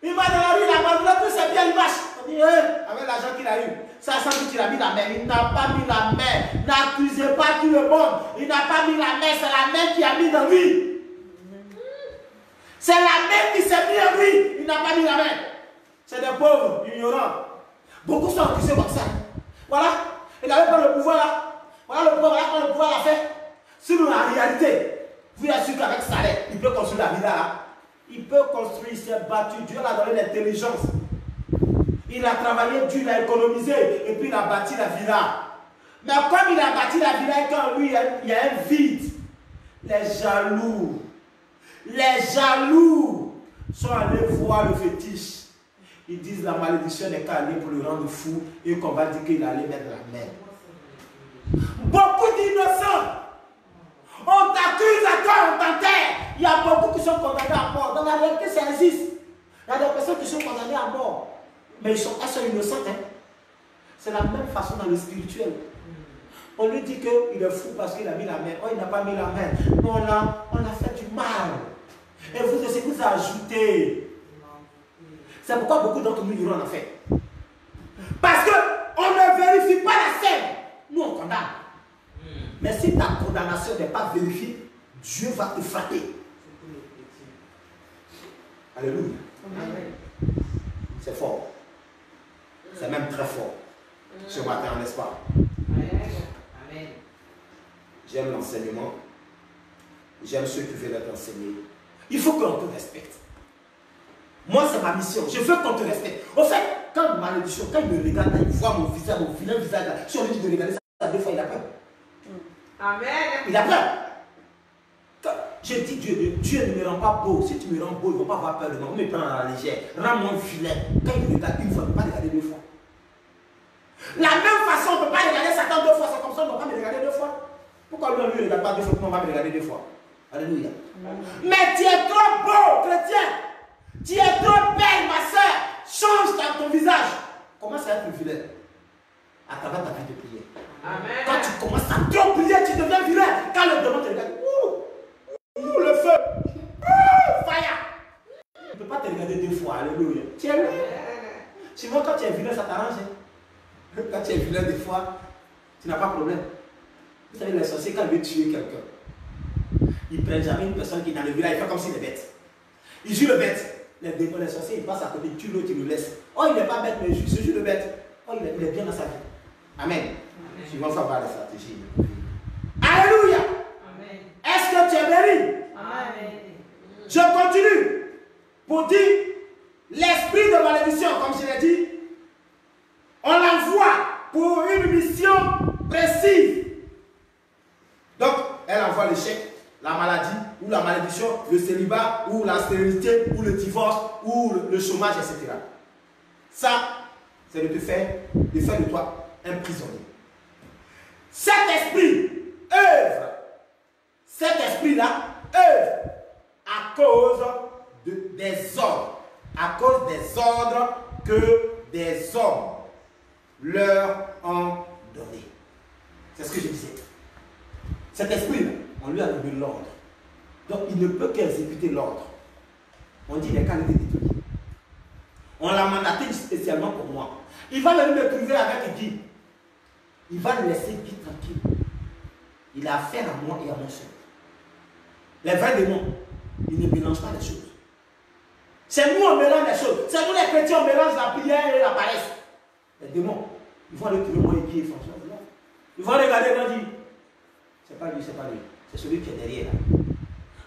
Il va dans la rue, il a abandonné tous ses biens, il marche. On dit, avec l'argent qu'il a eu, ça sent que tu as mis la main. Il n'a pas mis la main. N'accusez pas tout le monde. Il n'a pas mis la main, c'est la main qui a mis dans lui. C'est la main qui s'est mis en lui. Il n'a pas mis la main. C'est des pauvres, ignorants. Beaucoup sont accusés comme ça. Voilà. Il n'avait pas le pouvoir là. Voilà le pouvoir, voilà quand le pouvoir l'a fait. Sinon, en réalité, vous assurez qu'avec salaire, il peut construire la villa là. Il peut construire, il s'est battu. Dieu l'a donné l'intelligence. Il a travaillé, Dieu l'a économisé. Et puis il a bâti la villa. Mais comme il a bâti la villa et qu'en lui, il y a un vide. Les jaloux sont allés voir le fétiche. Ils disent la malédiction n'est qu'à aller pour le rendre fou et qu'on va dire qu'il allait mettre la main. Beaucoup d'innocents. On t'accuse à toi, on t'enterre. Il y a beaucoup qui sont condamnés à mort. Dans la réalité, ça existe. Il y a des personnes qui sont condamnées à mort. Mais elles sont innocentes. Hein? C'est la même façon dans le spirituel. On lui dit qu'il est fou parce qu'il a mis la main. Oh, il n'a pas mis la main. On a fait du mal. Et vous aussi, vous ajoutez. C'est pourquoi beaucoup d'entre nous iront en enfer. Parce qu'on ne vérifie pas la scène. Nous, on condamne. Mais si ta condamnation n'est pas vérifiée, Dieu va te frapper. Alléluia. C'est fort. C'est même très fort. Ce matin, n'est-ce pas? Amen. J'aime l'enseignement. J'aime ceux qui veulent être enseignés. Il faut qu'on te respecte. Moi, c'est ma mission. Je veux qu'on te respecte. Au fait, quand malédiction, quand il me regarde, il voit mon visage, mon vilain visage, si on lui dit de regarder ça, deux fois, il a peur. Amen. Il a peur. Je dis Dieu ne me rend pas beau. Si tu me rends beau, il ne va pas avoir peur de moi. On me prend à la légère. Rends-moi vilain. Quand il me regarde une fois, il ne peut pas regarder deux fois. La même façon, on ne peut pas regarder Satan deux fois. C'est comme ça, on ne va pas me regarder deux fois. Pourquoi lui, on ne me regarde pas deux fois? Pourquoi on va me regarder deux fois? Alléluia. Mais tu es trop beau, chrétien. Tu es trop belle, ma soeur. Change ton visage. Commence à être vilain à travers ta vie de prière. Amen. Quand tu commences à trop prier, tu deviens vilain. Quand le démon te regarde, le feu, fire. Tu ne peux pas te regarder deux fois. Alléluia. Tu es là. Souvent, quand tu es vilain, ça t'arrange. Hein? Quand tu es vilain, des fois, tu n'as pas de problème. Vous savez, les sorciers, quand ils veulent tuer quelqu'un, ils ne prennent jamais une personne qui est dans le village, ils font comme s'il est bête. Ils jouent le bête. Les démons, les sorciers, ils passent à côté, ils tuent l'autre, ils le laissent. Oh, il n'est pas bête, mais il se joue le bête. Oh, il est bien dans sa vie. Amen. Souvent, il faut avoir des stratégies. Alléluia. Amen. Est-ce que tu es béni? Amen. Je continue pour dire l'esprit de malédiction, comme je l'ai dit, on l'envoie pour une mission précise. Donc, elle envoie l'échec, la maladie, ou la malédiction, le célibat, ou la stérilité, ou le divorce, ou le chômage, etc. Ça, c'est de te faire, de toi un prisonnier. Cet esprit œuvre. Cet esprit-là œuvre à cause des ordres. À cause des ordres que des hommes leur ont donné. C'est ce que je disais. Cet esprit-là, on lui a donné l'ordre. Donc il ne peut qu'exécuter l'ordre. On dit les qualités détruites. On l'a mandaté spécialement pour moi. Il va venir me trouver avec Guy. Il va le laisser Guy tranquille. Il a affaire à moi et à mon soeur. Les vrais démons, ils ne mélangent pas les choses. C'est nous, on mélange les choses. C'est nous les chrétiens, on mélange la prière et la paresse. Les démons, ils vont aller trouver moi et Guy et François. Ils vont regarder et vont dire, c'est pas lui, c'est pas lui. C'est celui qui est derrière là.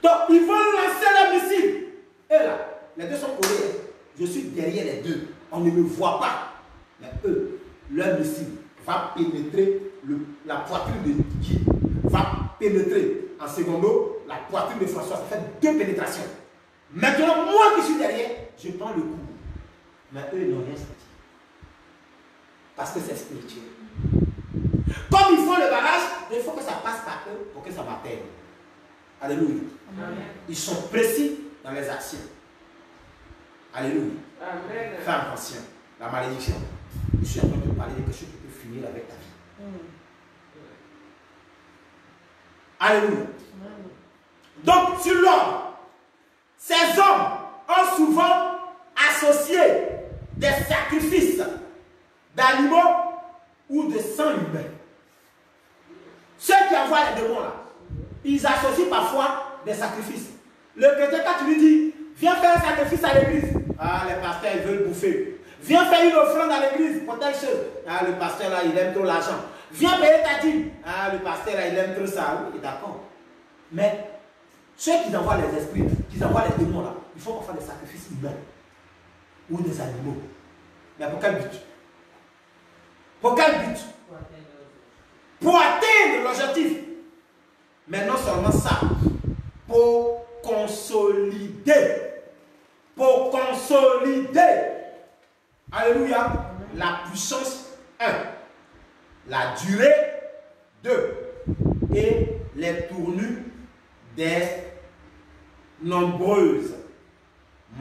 Donc, ils vont lancer le missile. Et là, les deux sont collés. Je suis derrière les deux. On ne me voit pas. Mais eux, leur missile va pénétrer la poitrine de Guy. Va pénétrer en secondo la poitrine de François. Ça fait deux pénétrations. Maintenant, moi qui suis derrière, je prends le coup. Mais eux, ils n'ont rien senti. Parce que c'est spirituel. Comme ils font le barrage, il faut que ça passe par eux pour que ça m'atteigne. Alléluia. Amen. Ils sont précis dans les actions. Alléluia. Amen. Fais attention. La malédiction. Je suis en train de te parler de quelque chose qui peut finir avec ta vie. Alléluia. Donc, sur l'homme, ces hommes ont souvent associé des sacrifices d'animaux ou de sang humain. Ceux qui envoient les démons là, ils associent parfois des sacrifices. Le chrétien, quand tu lui dis, viens faire un sacrifice à l'église, ah, les pasteurs, ils veulent bouffer. Viens faire une offrande à l'église pour telle chose. Ah, le pasteur là, il aime trop l'argent. Viens payer ta dîme. Ah, le pasteur là, il aime trop ça. Oui, d'accord. Mais ceux qui envoient les esprits, qui envoient les démons là, il faut qu'on fasse des sacrifices humains ou des animaux. Mais pour quel but? Pour quel but? Pour atteindre l'objectif. Mais non seulement ça, pour consolider. Pour consolider. Alléluia. La puissance 1. La durée 2. Et les tournures des nombreuses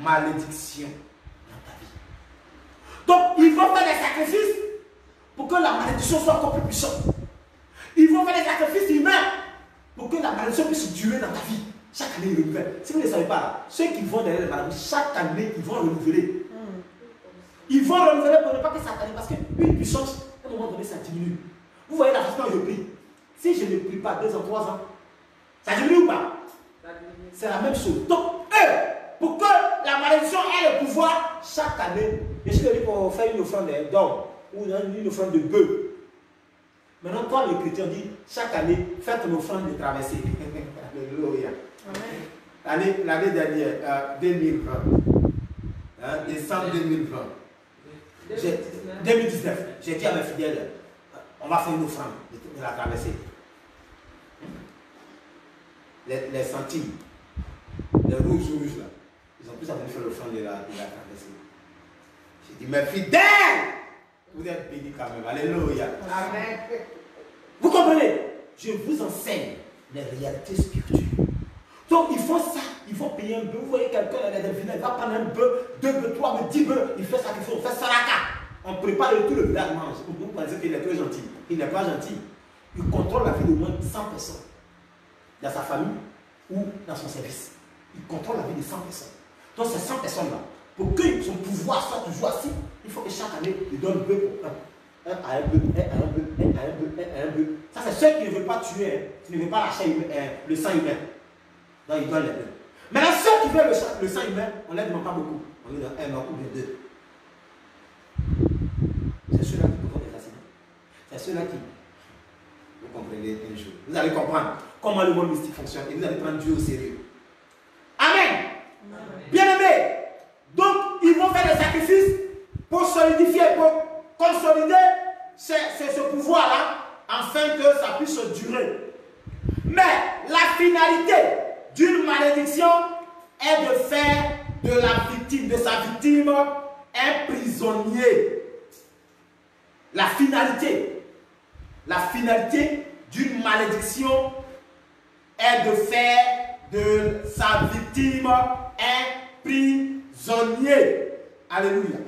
malédictions dans ta vie. Donc, il faut faire des sacrifices pour que la malédiction soit encore plus puissante. Il faut faire des sacrifices humains pour que la malédiction puisse durer dans ta vie. Chaque année, il renouvelle. Si vous ne le savez pas, ceux qui vont derrière les maladies, chaque année, ils vont renouveler. Ils vont renouveler pour ne pas que ça arrive. Parce qu'une puissance, à un moment donné, ça diminue. Vous voyez la façon dont je prie. Si je ne prie pas 2 ans, 3 ans, ça diminue ou pas? C'est la même chose. Donc, eux, pour que la malédiction ait le pouvoir, chaque année, je suis venu pour faire une offrande d'homme ou une offrande de bœuf. Maintenant, toi, le chrétien, dit chaque année, fais ton offrande de traversée. Alléluia. L'année dernière, 2020, décembre 2020, 2019, j'ai dit à mes fidèles, on va faire une offrande de la traversée. Les centimes, les rouges là, ils ont plus envie de faire l'offrande de la traversée. J'ai dit, mes fidèles, vous êtes bénis quand même. Alléluia. Amen. Vous comprenez? Je vous enseigne les réalités spirituelles. Donc ils font ça, ils vont payer un bœuf. Vous voyez quelqu'un, il va prendre un bœuf, 2 bœufs, 3 bœufs, 10 bœufs, il fait ça, on fait saraka. On prépare tout le village mange. Vous pensez qu'il est très gentil. Il n'est pas gentil. Il contrôle la vie d'au moins 100 personnes. Dans sa famille ou dans son service. Il contrôle la vie de 100 personnes. Donc ces 100 personnes-là, pour que son pouvoir soit toujours assis, il faut que chaque année, il donne 2 pour 1. Un à un bœuf, un à un bœuf, un à un bœuf, un à un bœuf. Ça, c'est ceux qui ne veulent pas tuer, qui ne veulent pas lâcher le sang humain. Donc, ils donnent les bœufs. Maintenant, ceux qui veulent le sang humain, on ne les demande pas beaucoup. On les donne 1 ou bien 2. C'est ceux-là qui font des accidents. C'est ceux-là qui. Vous comprenez une chose. Vous allez comprendre comment le monde mystique fonctionne et vous allez prendre Dieu au sérieux. Amen. Bien-aimés, donc ils vont faire des sacrifices pour solidifier, pour consolider ce pouvoir-là, afin que ça puisse durer. Mais la finalité d'une malédiction est de faire de la victime, de sa victime, un prisonnier. La finalité d'une malédiction est de faire de sa victime un prisonnier. Alléluia.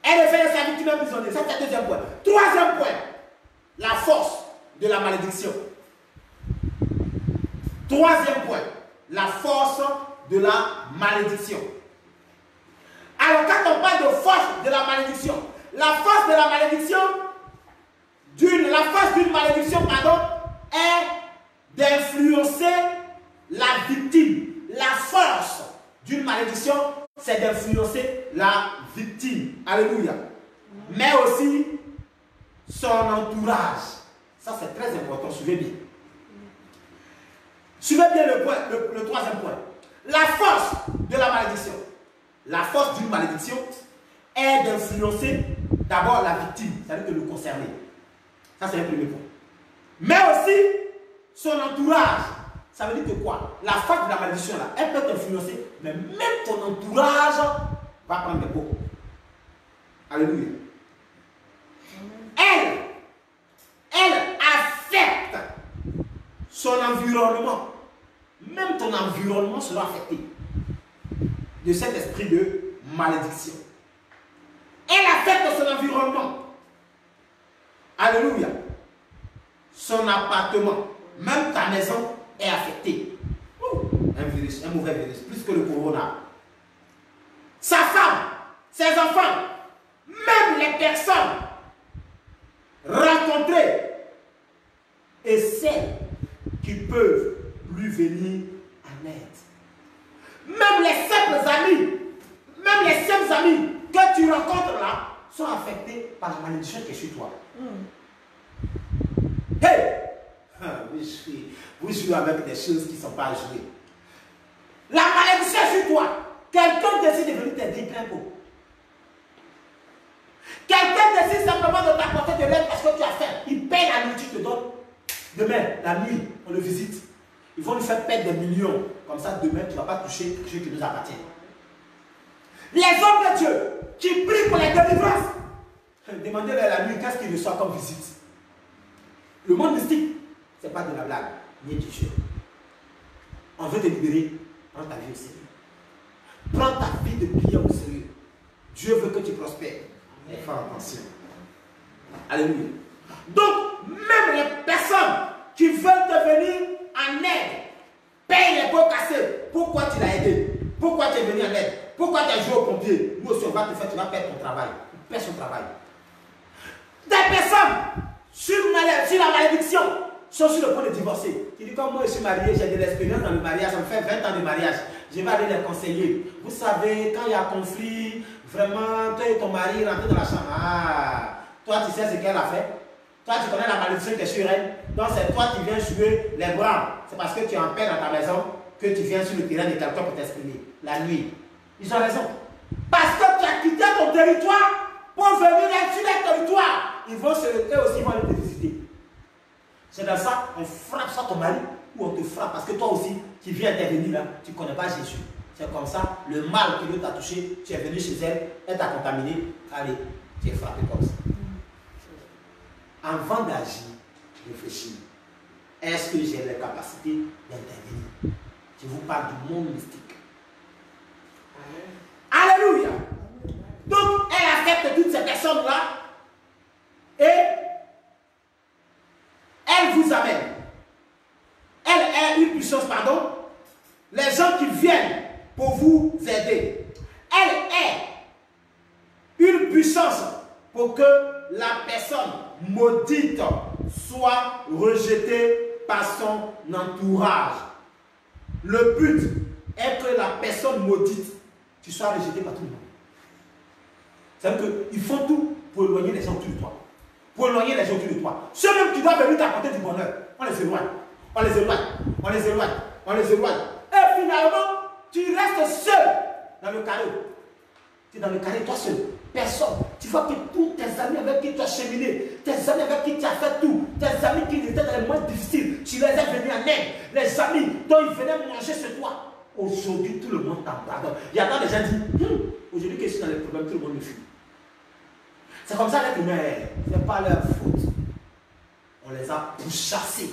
Et de faire de sa victime un prisonnier. Ça, c'est le 2e point. 3e point. La force de la malédiction. 3e point. La force de la malédiction. Alors, quand on parle de force de la malédiction, la force de la malédiction, d'une malédiction, est d'influencer la victime. La force d'une malédiction, c'est d'influencer la victime. Alléluia. Mais aussi son entourage. Ça, c'est très important. Suivez bien. Suivez bien le 3e point. La force de la malédiction. La force d'une malédiction est d'influencer d'abord la victime, c'est-à-dire que le concerné. Ça, c'est le premier point. Mais aussi son entourage. Ça veut dire que quoi? La force de la malédiction, là, elle peut t'influencer, mais même ton entourage va prendre des pots. Alléluia. Elle affecte son environnement. Même ton environnement sera affecté de cet esprit de malédiction. Elle affecte son environnement. Alléluia. Son appartement, même ta maison est affectée. Un virus, un mauvais virus, plus que le corona. Sa femme, ses enfants, même les personnes rencontrées et celles qui peuvent lui venir en aide. Même les simples amis que tu rencontres là sont affectés par la malédiction qui est sur toi. Hey! Vous jouez avec des choses qui ne sont pas jouées. La malédiction est sur toi. Quelqu'un décide de venir t'aider plein pot. Quelqu'un décide simplement de t'apporter de l'aide parce que tu as faim. Il paye la nourriture, te donne. Demain, la nuit, on le visite. Ils vont lui faire perdre des millions. Comme ça, demain, tu ne vas pas toucher quelque chose qui nous appartient. Les hommes de Dieu qui prient pour les délivrances, demandez-leur la nuit qu'est-ce qu'ils reçoivent comme visite. Le monde mystique, ce n'est pas de la blague, ni du jeu. On veut te libérer, prends ta vie au sérieux. Prends ta vie de prière au sérieux. Dieu veut que tu prospères. Mais fais attention. Alléluia. Donc, même les personnes qui veulent te venir en aide, paye les pots cassés. Pourquoi tu l'as aidé? Pourquoi tu es venu en aide? Pourquoi tu as joué au pompier? Nous aussi, on va te faire, tu vas perdre ton travail. Tu perds son travail. Des personnes sur la malédiction sont sur le point de divorcer. Tu dis, comme moi je suis marié, j'ai de l'expérience dans le mariage, ça me fait 20 ans de mariage. Je vais aller les conseiller. Vous savez, quand il y a conflit, vraiment, toi et ton mari rentrent dans la chambre. Ah, toi tu sais ce qu'elle a fait. Toi tu connais la malédiction qui est sur elle. Donc c'est toi qui viens jouer les bras. C'est parce que tu es en paix dans ta maison que tu viens sur le terrain de quelqu'un pour t'exprimer. La nuit. Ils ont raison. Parce que tu as quitté ton territoire pour venir sur les territoires. Ils vont eux aussi vont aller te visiter. C'est dans ça, on frappe soit ton mari ou on te frappe. Parce que toi aussi, qui viens intervenir là, tu ne connais pas Jésus. C'est comme ça, le mal qui veut t'a touché, tu es venu chez elle t'a contaminé, allez, tu es frappé comme ça. Avant d'agir, réfléchis. Est-ce que j'ai les capacités d'intervenir? Je vous parle du monde mystique. Alléluia. Donc, elle affecte toutes ces personnes-là et elle vous amène. Elle est une puissance, pardon. Les gens qui viennent pour vous aider. Elle est une puissance pour que la personne maudite soit rejetée par son entourage. Le but est que la personne maudite, tu sois rejeté par tout le monde. C'est-à-dire qu'ils font tout pour éloigner les gens autour de toi. Pour éloigner les gens autour de toi. Ceux même qui doivent venir t'apporter du bonheur, on les éloigne. On les éloigne. On les éloigne. On les éloigne. Et finalement, tu restes seul dans le carré. Tu es dans le carré, toi seul. Personne. Tu vois que tous tes amis avec qui tu as cheminé, tes amis avec qui tu as fait tout, tes amis qui étaient dans les moments difficiles, tu les as venus en aide. Les amis dont ils venaient manger chez toi. Aujourd'hui, tout le monde t'abandonne. Il y a tant de gens qui disent, aujourd'hui que je suis dans les problèmes, tout le monde me fuit. C'est comme ça les humains, ce n'est pas leur faute. On les a pourchassés.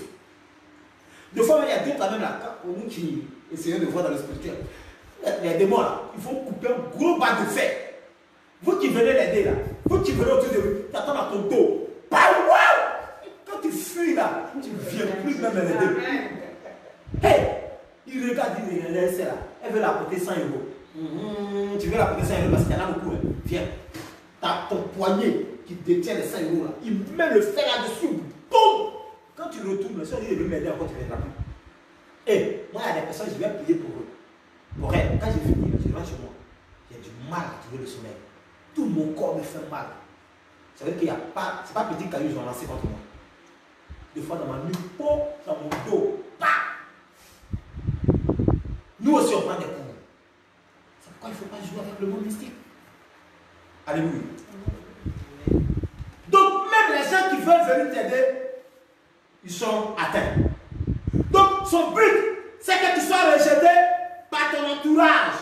Des fois, il y a d'autres même là, pour nous qui essayons de voir dans le spirituel. Les démons là, ils vont couper un gros bas de fer. Vous qui venez l'aider là, vous qui venez autour de lui, tu attends dans ton dos. Quand tu fuis là, tu ne viens plus même l'aider. Hey! Il regarde, il est là. Elle veut l'apporter 100 euros. Tu veux l'apporter 100 euros parce qu'il y en a beaucoup. Hein. Viens. Tu as ton poignet qui détient les 100 euros là. Il met le fer là-dessus. Boum! Quand tu retournes, si on dit de lui m'aider encore, tu ne viendras plus. Et moi, il y a des personnes, je vais prier pour eux. Pour elle, quand j'ai fini, je rentre chez moi. J'ai du mal à trouver le sommeil. Tout mon corps me fait mal. Ça veut dire qu'il n'y a pas, c'est pas petit caillou, ils ont lancé contre moi. Des fois dans ma nuque, dans mon dos. Nous aussi on prend des coups. C'est pourquoi il ne faut pas jouer avec le monde mystique. Alléluia. Donc même les gens qui veulent venir t'aider, ils sont atteints. Donc son but, c'est que tu sois rejeté par ton entourage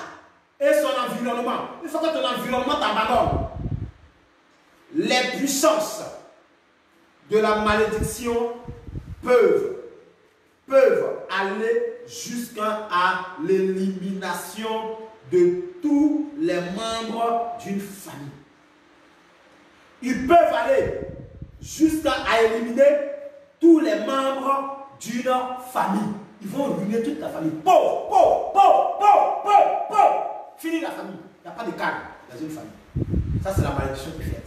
et son environnement. Il faut que ton environnement t'abandonne. Les puissances de la malédiction peuvent aller jusqu'à l'élimination de tous les membres d'une famille. Ils peuvent aller jusqu'à éliminer tous les membres d'une famille. Ils vont ruiner toute la famille. Fini la famille. Il n'y a pas de calme dans une famille. Ça, c'est la malédiction qui fait.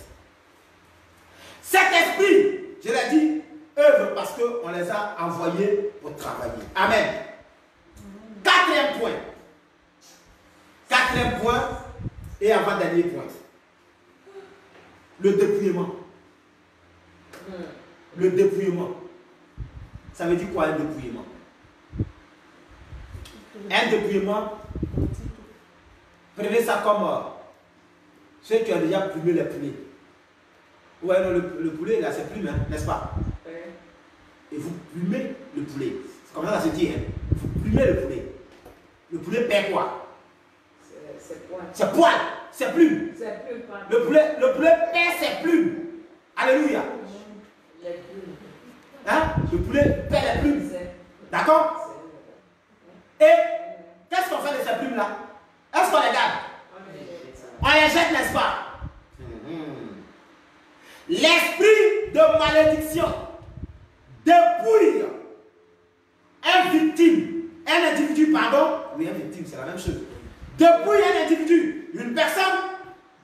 Cet esprit, je l'ai dit, œuvre parce qu'on les a envoyés pour travailler. Amen. Quatrième point. Quatrième point et avant-dernier point. Le dépouillement. Le dépouillement. Ça veut dire quoi un dépouillement? Un dépouillement, prenez ça comme ceux qui ont déjà plumé les poulets. Ouais, non, le poulet, là, c'est plume, hein, n'est-ce pas? Et vous plumez le poulet. C'est comme ça que ça se dit, hein. Vous plumez le poulet. Le poulet perd quoi? C'est poil. C'est poil, c'est plume. C'est plume. Le poulet perd ses plumes. Alléluia. Les plumes. Hein? Le poulet perd les plumes. D'accord? Et qu'est-ce qu'on fait de ces plumes-là? Est-ce qu'on les garde? On les jette, n'est-ce pas? L'esprit de malédiction dépouille un individu, pardon, oui, un victime, c'est la même chose. Dépouille un individu, une personne,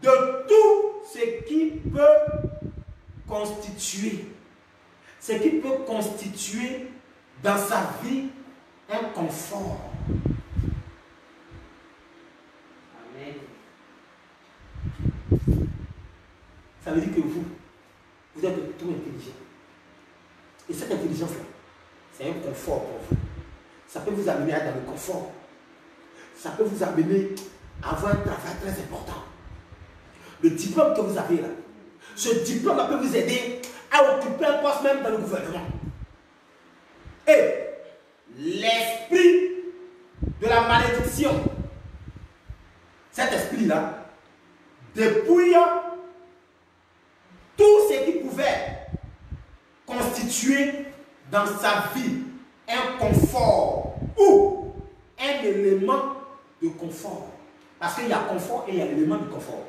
de tout ce qui peut constituer, dans sa vie un confort. Amen. Ça veut dire que vous êtes trop intelligent. Et cette intelligence-là, c'est un confort pour vous. Ça peut vous amener à être dans le confort. Ça peut vous amener à avoir un travail très important. Le diplôme que vous avez là, ce diplôme-là peut vous aider à occuper un poste même dans le gouvernement. Et l'esprit de la malédiction, cet esprit-là, dépouille tout ce qui pouvait constituer dans sa vie un confort ou un élément de confort. Parce qu'il y a confort et il y a l'élément de confort.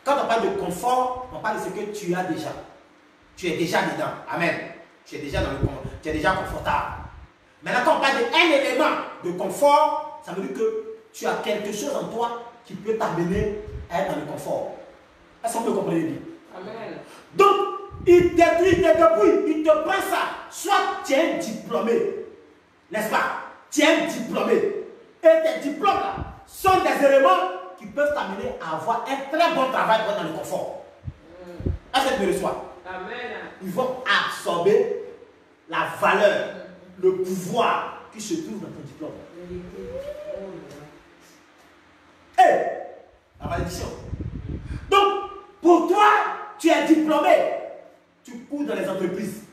Quand on parle de confort, on parle de ce que tu as déjà. Tu es déjà dedans. Amen. Tu es déjà dans le confort. Tu es déjà confortable. Maintenant, quand on parle d'un élément de confort, ça veut dire que tu as quelque chose en toi qui peut t'amener à être dans le confort. Est-ce que vous me comprenez bien? Amen. Donc, il te dépouille, il te prend ça. Soit tu es un diplômé, n'est-ce pas? Tu es un diplômé. Et tes diplômes là sont des éléments qui peuvent t'amener à avoir un très bon travail pour être dans le confort. Est-ce que tu me reçois? Amen. Ils vont absorber la valeur, le pouvoir qui se trouve dans ton diplôme. Et la malédiction. Donc, pour toi, tu es diplômé, tu cours dans les entreprises.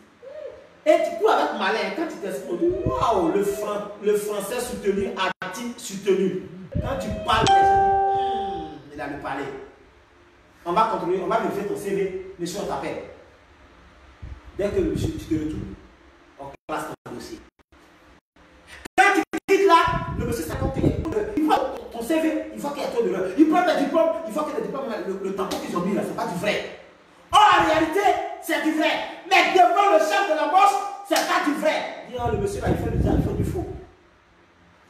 Et tu cours avec malin. Quand tu t'exposes, waouh, le français soutenu, article soutenu. Quand tu parles, les gens disent, il a le parler. On va contrôler, on va vérifier ton CV, monsieur, on t'appelle. Dès que tu te retournes, on place ton dossier. Quand tu quittes là, le monsieur s'accorde, il prend ton CV, il voit qu'il y a trop d'erreurs. Il prend tes diplômes, il voit que les diplômes, le tampon qu'ils ont mis là, c'est pas du vrai. Or, en réalité, c'est du vrai. Mais devant le chef de l'embauche, c'est pas du vrai. Il dit, oh, le monsieur là, il fait du faux.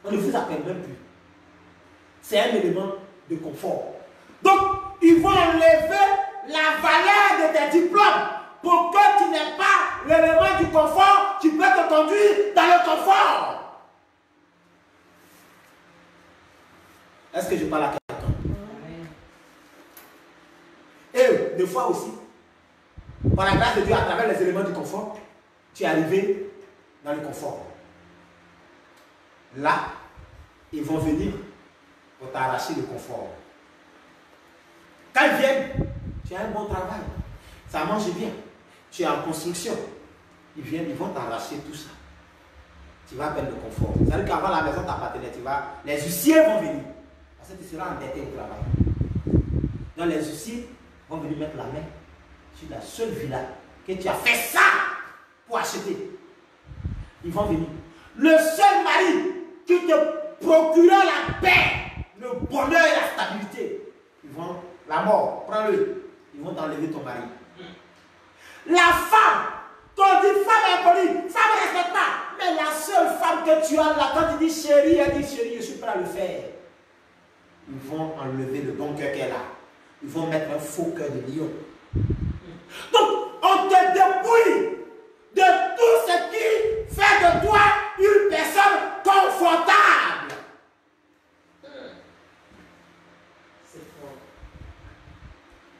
On ne vous appelle même plus. C'est un élément de confort. Donc, ils vont enlever la valeur de tes diplômes pour que tu n'aies pas l'élément du confort qui peut te conduire dans le confort. Est-ce que je parle à quelqu'un? Et des fois aussi, par la grâce de Dieu, à travers les éléments du confort, tu es arrivé dans le confort. Là, ils vont venir pour t'arracher le confort. Quand ils viennent, tu as un bon travail, ça mange bien, tu es en construction. Ils viennent, ils vont t'arracher tout ça. Tu vas perdre le confort. C'est-à-dire qu'avant la maison t'appartenait, les huissiers vont venir. Parce que tu seras endetté au travail. Donc les huissiers vont venir mettre la main sur la seule villa que tu as fait ça pour acheter. Ils vont venir. Le seul mari qui te procurera la paix, le bonheur et la stabilité. Ils vont, la mort, prends-le. Ils vont t'enlever ton mari. La femme, quand on dit femme impolie, femme ne respecte pas. Mais la seule femme que tu as là, quand tu dis chérie, elle dit chérie, je suis prêt à le faire. Ils vont enlever le bon cœur qu'elle a. Ils vont mettre un faux cœur de lion. Donc, on te dépouille de tout ce qui fait de toi une personne confortable. C'est fort.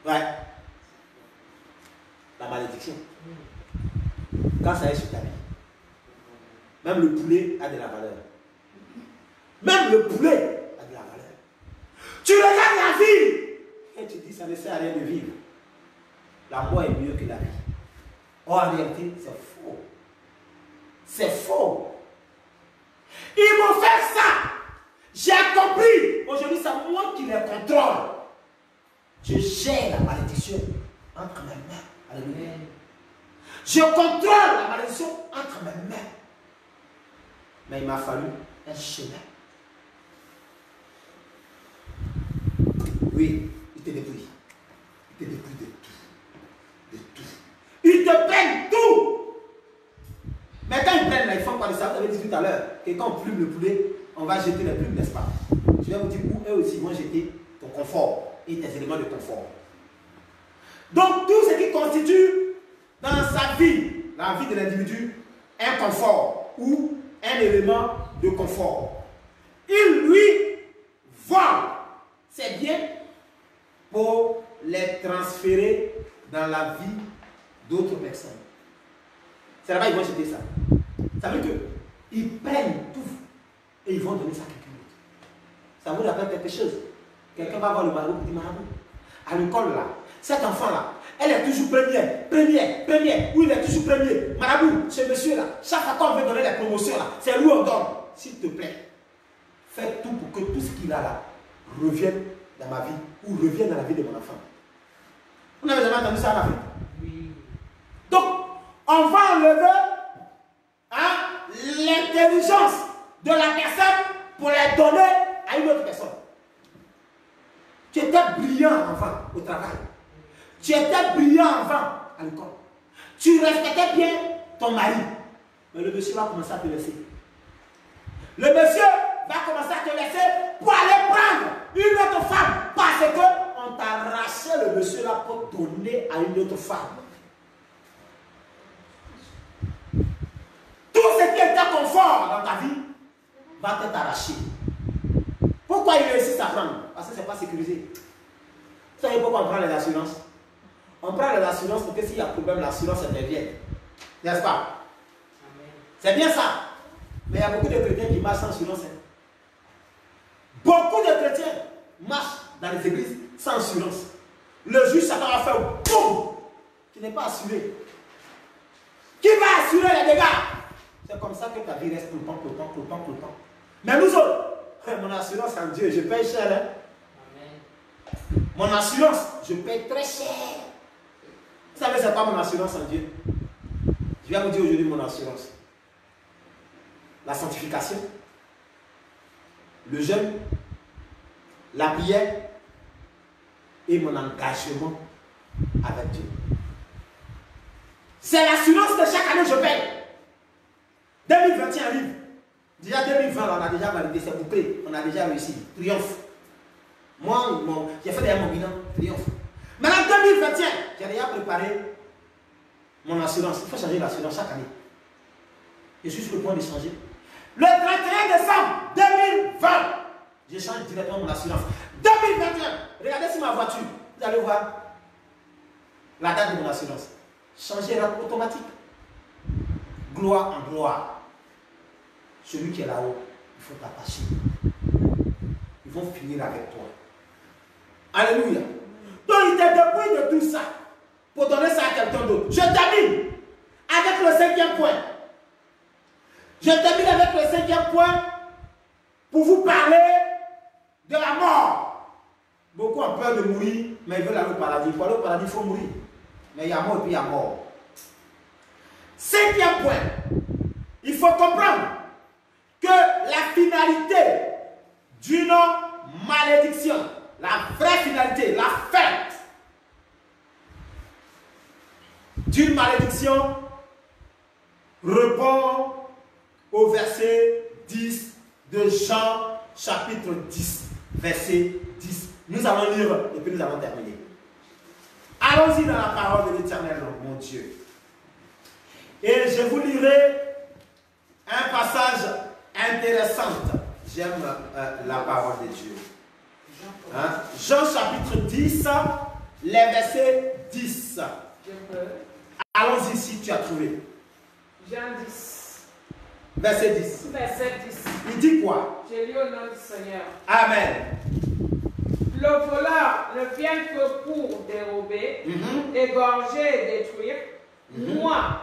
Ouais. La malédiction. Quand ça est sur ta vie, même le poulet a de la valeur. Même le poulet a de la valeur. Tu regardes la vie et tu dis ça ne sert à rien de vivre. La mort est mieux que la vie. Or, en réalité, c'est faux. C'est faux. Ils vont faire ça. J'ai compris. Aujourd'hui, c'est moi qui les contrôle. Je gère la malédiction entre mes mains. Alléluia. Je contrôle la malédiction entre mes mains. Mais il m'a fallu un chemin. Oui, il te dépouille. Il te dépouille de tout. De tout. Ils te prennent tout. Mais quand ils prennent là, ils font quoi de ça? Vous avez dit tout à l'heure que quand on plume le poulet, on va jeter les plumes, n'est-ce pas? Je vais vous dire où eux aussi vont jeter ton confort et tes éléments de confort. Donc tout ce qui constitue dans sa vie, la vie de l'individu, un confort ou un élément de confort, il lui vole ses biens pour les transférer dans la vie d'autres personnes. C'est là-bas qu'ils vont jeter ça. Ça veut dire qu'ils prennent tout et ils vont donner ça à quelqu'un d'autre. Ça vous rappelle quelque chose? Quelqu'un va voir le marabout et dit marabout, à l'école là, cet enfant-là, elle est toujours première, ou il est toujours premier. Marabout, ce monsieur-là, chaque fois qu'on veut donner les promotions là, c'est lui on donne. S'il te plaît, fais tout pour que tout ce qu'il a là revienne dans ma vie ou revienne dans la vie de mon enfant. Vous n'avez jamais entendu ça en Afrique? Oui. Donc, on va enlever l'intelligence de la personne pour la donner à une autre personne. Tu étais brillant avant au travail. Tu étais brillant avant à l'école. Tu respectais bien ton mari. Mais le monsieur va commencer à te laisser. Le monsieur va commencer à te laisser pour aller prendre une autre femme. Parce qu'on t'a arraché le monsieur là pour donner à une autre femme. Tout ce qui était confort dans ta vie va t'être arraché. Pourquoi il réussit à prendre? Parce que ce n'est pas sécurisé. Vous savez pourquoi on prend les assurances? On prend les assurances parce que s'il y a problème, l'assurance intervient. N'est-ce pas? C'est bien ça. Mais il y a beaucoup de chrétiens qui marchent sans assurance. Beaucoup de chrétiens marchent dans les églises sans assurance. Le juge, ça va faire boum! Tu n'es pas assuré. Qui va assurer les dégâts? C'est comme ça que ta vie reste tout le temps. Mais nous autres, mon assurance en Dieu, je paye cher. Hein? Amen. Mon assurance, je paye très cher. Vous savez, c'est pas mon assurance en Dieu. Je vais vous dire aujourd'hui mon assurance. La sanctification, le jeûne, la prière et mon engagement avec Dieu. C'est l'assurance que chaque année je paye. 2021 arrive. Déjà 2020, on a déjà validé, c'est bouclé. On a déjà réussi. Triomphe. Moi, j'ai fait déjà mon bilan. Triomphe. Maintenant 2021, j'ai déjà préparé mon assurance. Il faut changer l'assurance chaque année. Je suis sur le point de changer. Le 31 décembre 2020, je change directement mon assurance. 2021, regardez sur ma voiture. Vous allez voir la date de mon assurance. Changer automatique. Gloire en gloire. Celui qui est là-haut, il faut t'attacher. Ils vont finir avec toi. Alléluia. Donc il te dépouille de tout ça pour donner ça à quelqu'un d'autre. Je termine avec le 5e point. Je termine avec le 5e point pour vous parler de la mort. Beaucoup ont peur de mourir, mais ils veulent aller au paradis. Pour aller au paradis, il faut mourir. Mais il y a mort et puis il y a mort. 5e point. Il faut comprendre que la finalité d'une malédiction, la vraie finalité, la fin d'une malédiction répond au verset 10 de Jean chapitre 10, verset 10. Nous allons lire et puis nous allons terminer. Allons-y dans la parole de l'Éternel, mon Dieu. Et je vous lirai un passage intéressant. J'aime la parole de Dieu. Hein? Jean chapitre 10, les versets 10. Allons-y si tu as trouvé. Jean 10. Verset 10. Verset 10. Il dit quoi? Je lis au nom du Seigneur. Amen. Le voleur ne vient que pour dérober, égorger et détruire. Moi,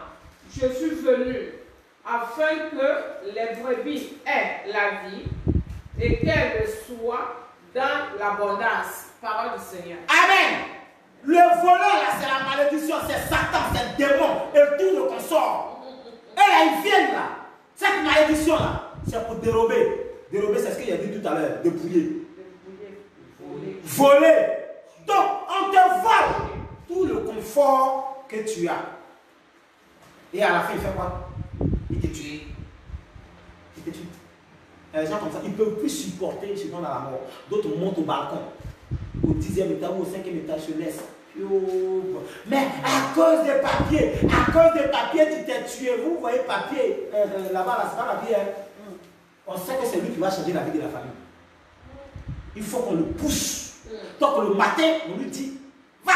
je suis venu afin que les brebis aient la vie et qu'elles soient dans l'abondance. Parole du Seigneur. Amen. Le voleur, là, c'est la malédiction, c'est Satan, c'est le démon et tout le consort. Et là, ils viennent là. Cette malédiction-là, c'est pour dérober. Dérober, c'est ce qu'il a dit tout à l'heure, dépouiller. Voler. Donc, on te vole tout le confort que tu as. Et à la fin, il fait quoi? Il te tue. Il te tue. Les gens comme ça, ils ne peuvent plus supporter ce dans la mort. D'autres montent au balcon. Au 10e étage ou au 5e étage, se laissent. Mais à cause des papiers, tu t'es tué. Vous voyez papier, là-bas, là, c'est pas papier. Hein? On sait que c'est lui qui va changer la vie de la famille. Il faut qu'on le pousse. Donc le matin, on lui dit, va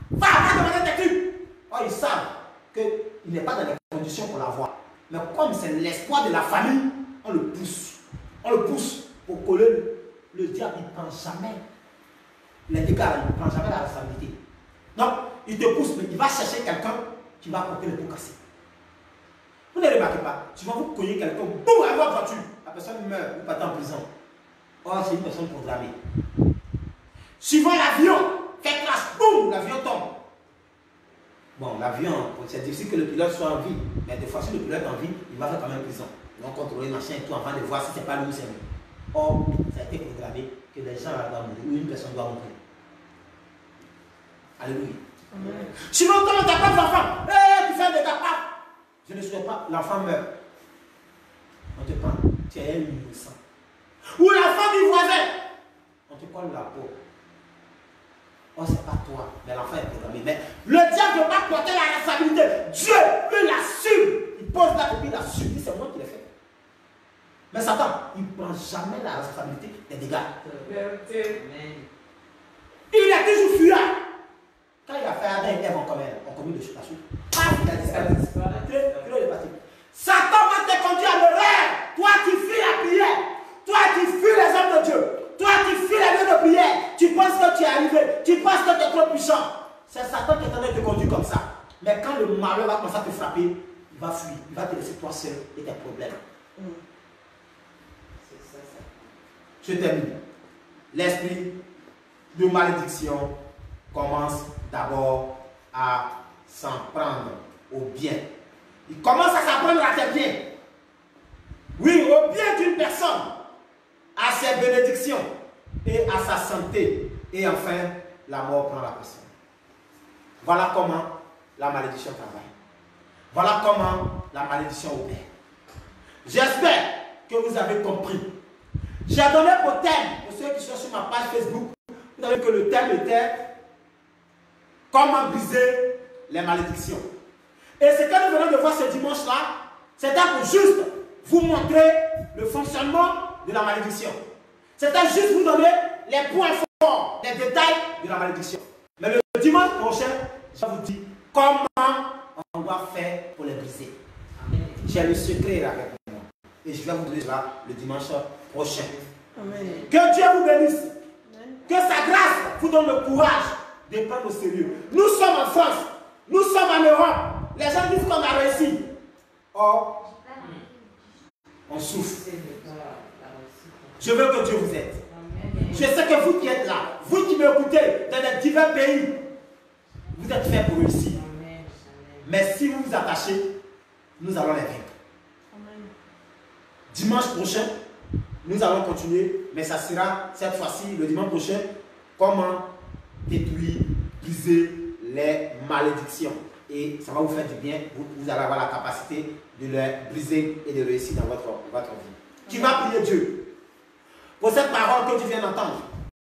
demander tes trucs. Oh, ils savent qu'il n'est pas dans les conditions pour l'avoir. Mais comme c'est l'espoir de la famille, on le pousse. On le pousse pour que le diable ne prend jamais les dégâts, il ne prend jamais la responsabilité. Donc, il te pousse, mais il va chercher quelqu'un qui va porter les pots cassés. Vous ne remarquez pas, tu vas vous cogner quelqu'un, boum, avec votre voiture, la personne meurt, vous partez en prison. Or, c'est une personne programmée. Suivant l'avion, fait crash, boum, l'avion tombe. Bon, l'avion, c'est difficile que le pilote soit en vie, mais des fois, si le pilote est en vie, il va faire quand même prison. Ils vont contrôler machin et tout avant de voir si c'est pas lui ou c'est lui. Or, ça a été programmé que les gens là doivent mourir, ou une personne doit mourir. Alléluia. Sinon, quand tu n'as pas d'enfant, tu fais des capables. Je ne souhaite pas, l'enfant meurt. On te prend, tu es un innocent. Ou la femme du voisin, on te colle la peau. Oh, c'est pas toi, mais l'enfant est programmé. Mais le diable ne veut pas porter la responsabilité. Dieu, lui, l'assume. Il pose là et puis il assume. C'est moi qui l'ai fait. Mais Satan, il ne prend jamais la responsabilité des dégâts. Il est toujours fuyard. Quand il a fait Adam et Ève en commun de la chute, il a disparu. Satan va te conduire à l'erreur. Toi qui fuis la prière. Toi qui fuis les hommes de Dieu. Toi qui fuis les lieux de prière. Tu penses que tu es arrivé. Tu penses que tu es trop puissant. C'est Satan qui est en train de te conduire comme ça. Mais quand le malheur va commencer à te frapper, il va fuir. Il va te laisser toi seul et tes problèmes. Je termine. L'esprit de malédiction commence d'abord à s'en prendre au bien. Il commence à s'en prendre à tes biens. Oui, au bien d'une personne, à ses bénédictions et à sa santé. Et enfin, la mort prend la personne. Voilà comment la malédiction travaille. Voilà comment la malédiction opère. J'espère que vous avez compris. J'ai donné pour thème, pour ceux qui sont sur ma page Facebook, vous savez que le thème était comment briser les malédictions. Et ce que nous venons de voir ce dimanche-là, c'était pour juste vous montrer le fonctionnement de la malédiction. C'était juste vous donner les points forts, les détails de la malédiction. Mais le dimanche prochain, je vous dis comment on doit faire pour les briser. J'ai le secret là avec moi. Et je vais vous donner cela le dimanche prochain. Amen. Que Dieu vous bénisse. Amen. Que sa grâce vous donne le courage de prendre au sérieux. Nous sommes en France. Nous sommes en Europe. Les gens disent qu'on a réussi. Or, on souffre. Je veux que Dieu vous aide. Amen. Je sais que vous qui êtes là, vous qui m'écoutez dans les divers pays, vous êtes faits pour réussir. Amen. Mais si vous vous attachez, nous allons les vaincre. Amen. Dimanche prochain, Nous allons continuer, mais ça sera cette fois-ci, le dimanche prochain, comment détruire, briser les malédictions. Et ça va vous faire du bien. Vous allez avoir la capacité de les briser et de réussir dans votre vie. Tu vas prier Dieu pour cette parole que tu viens d'entendre.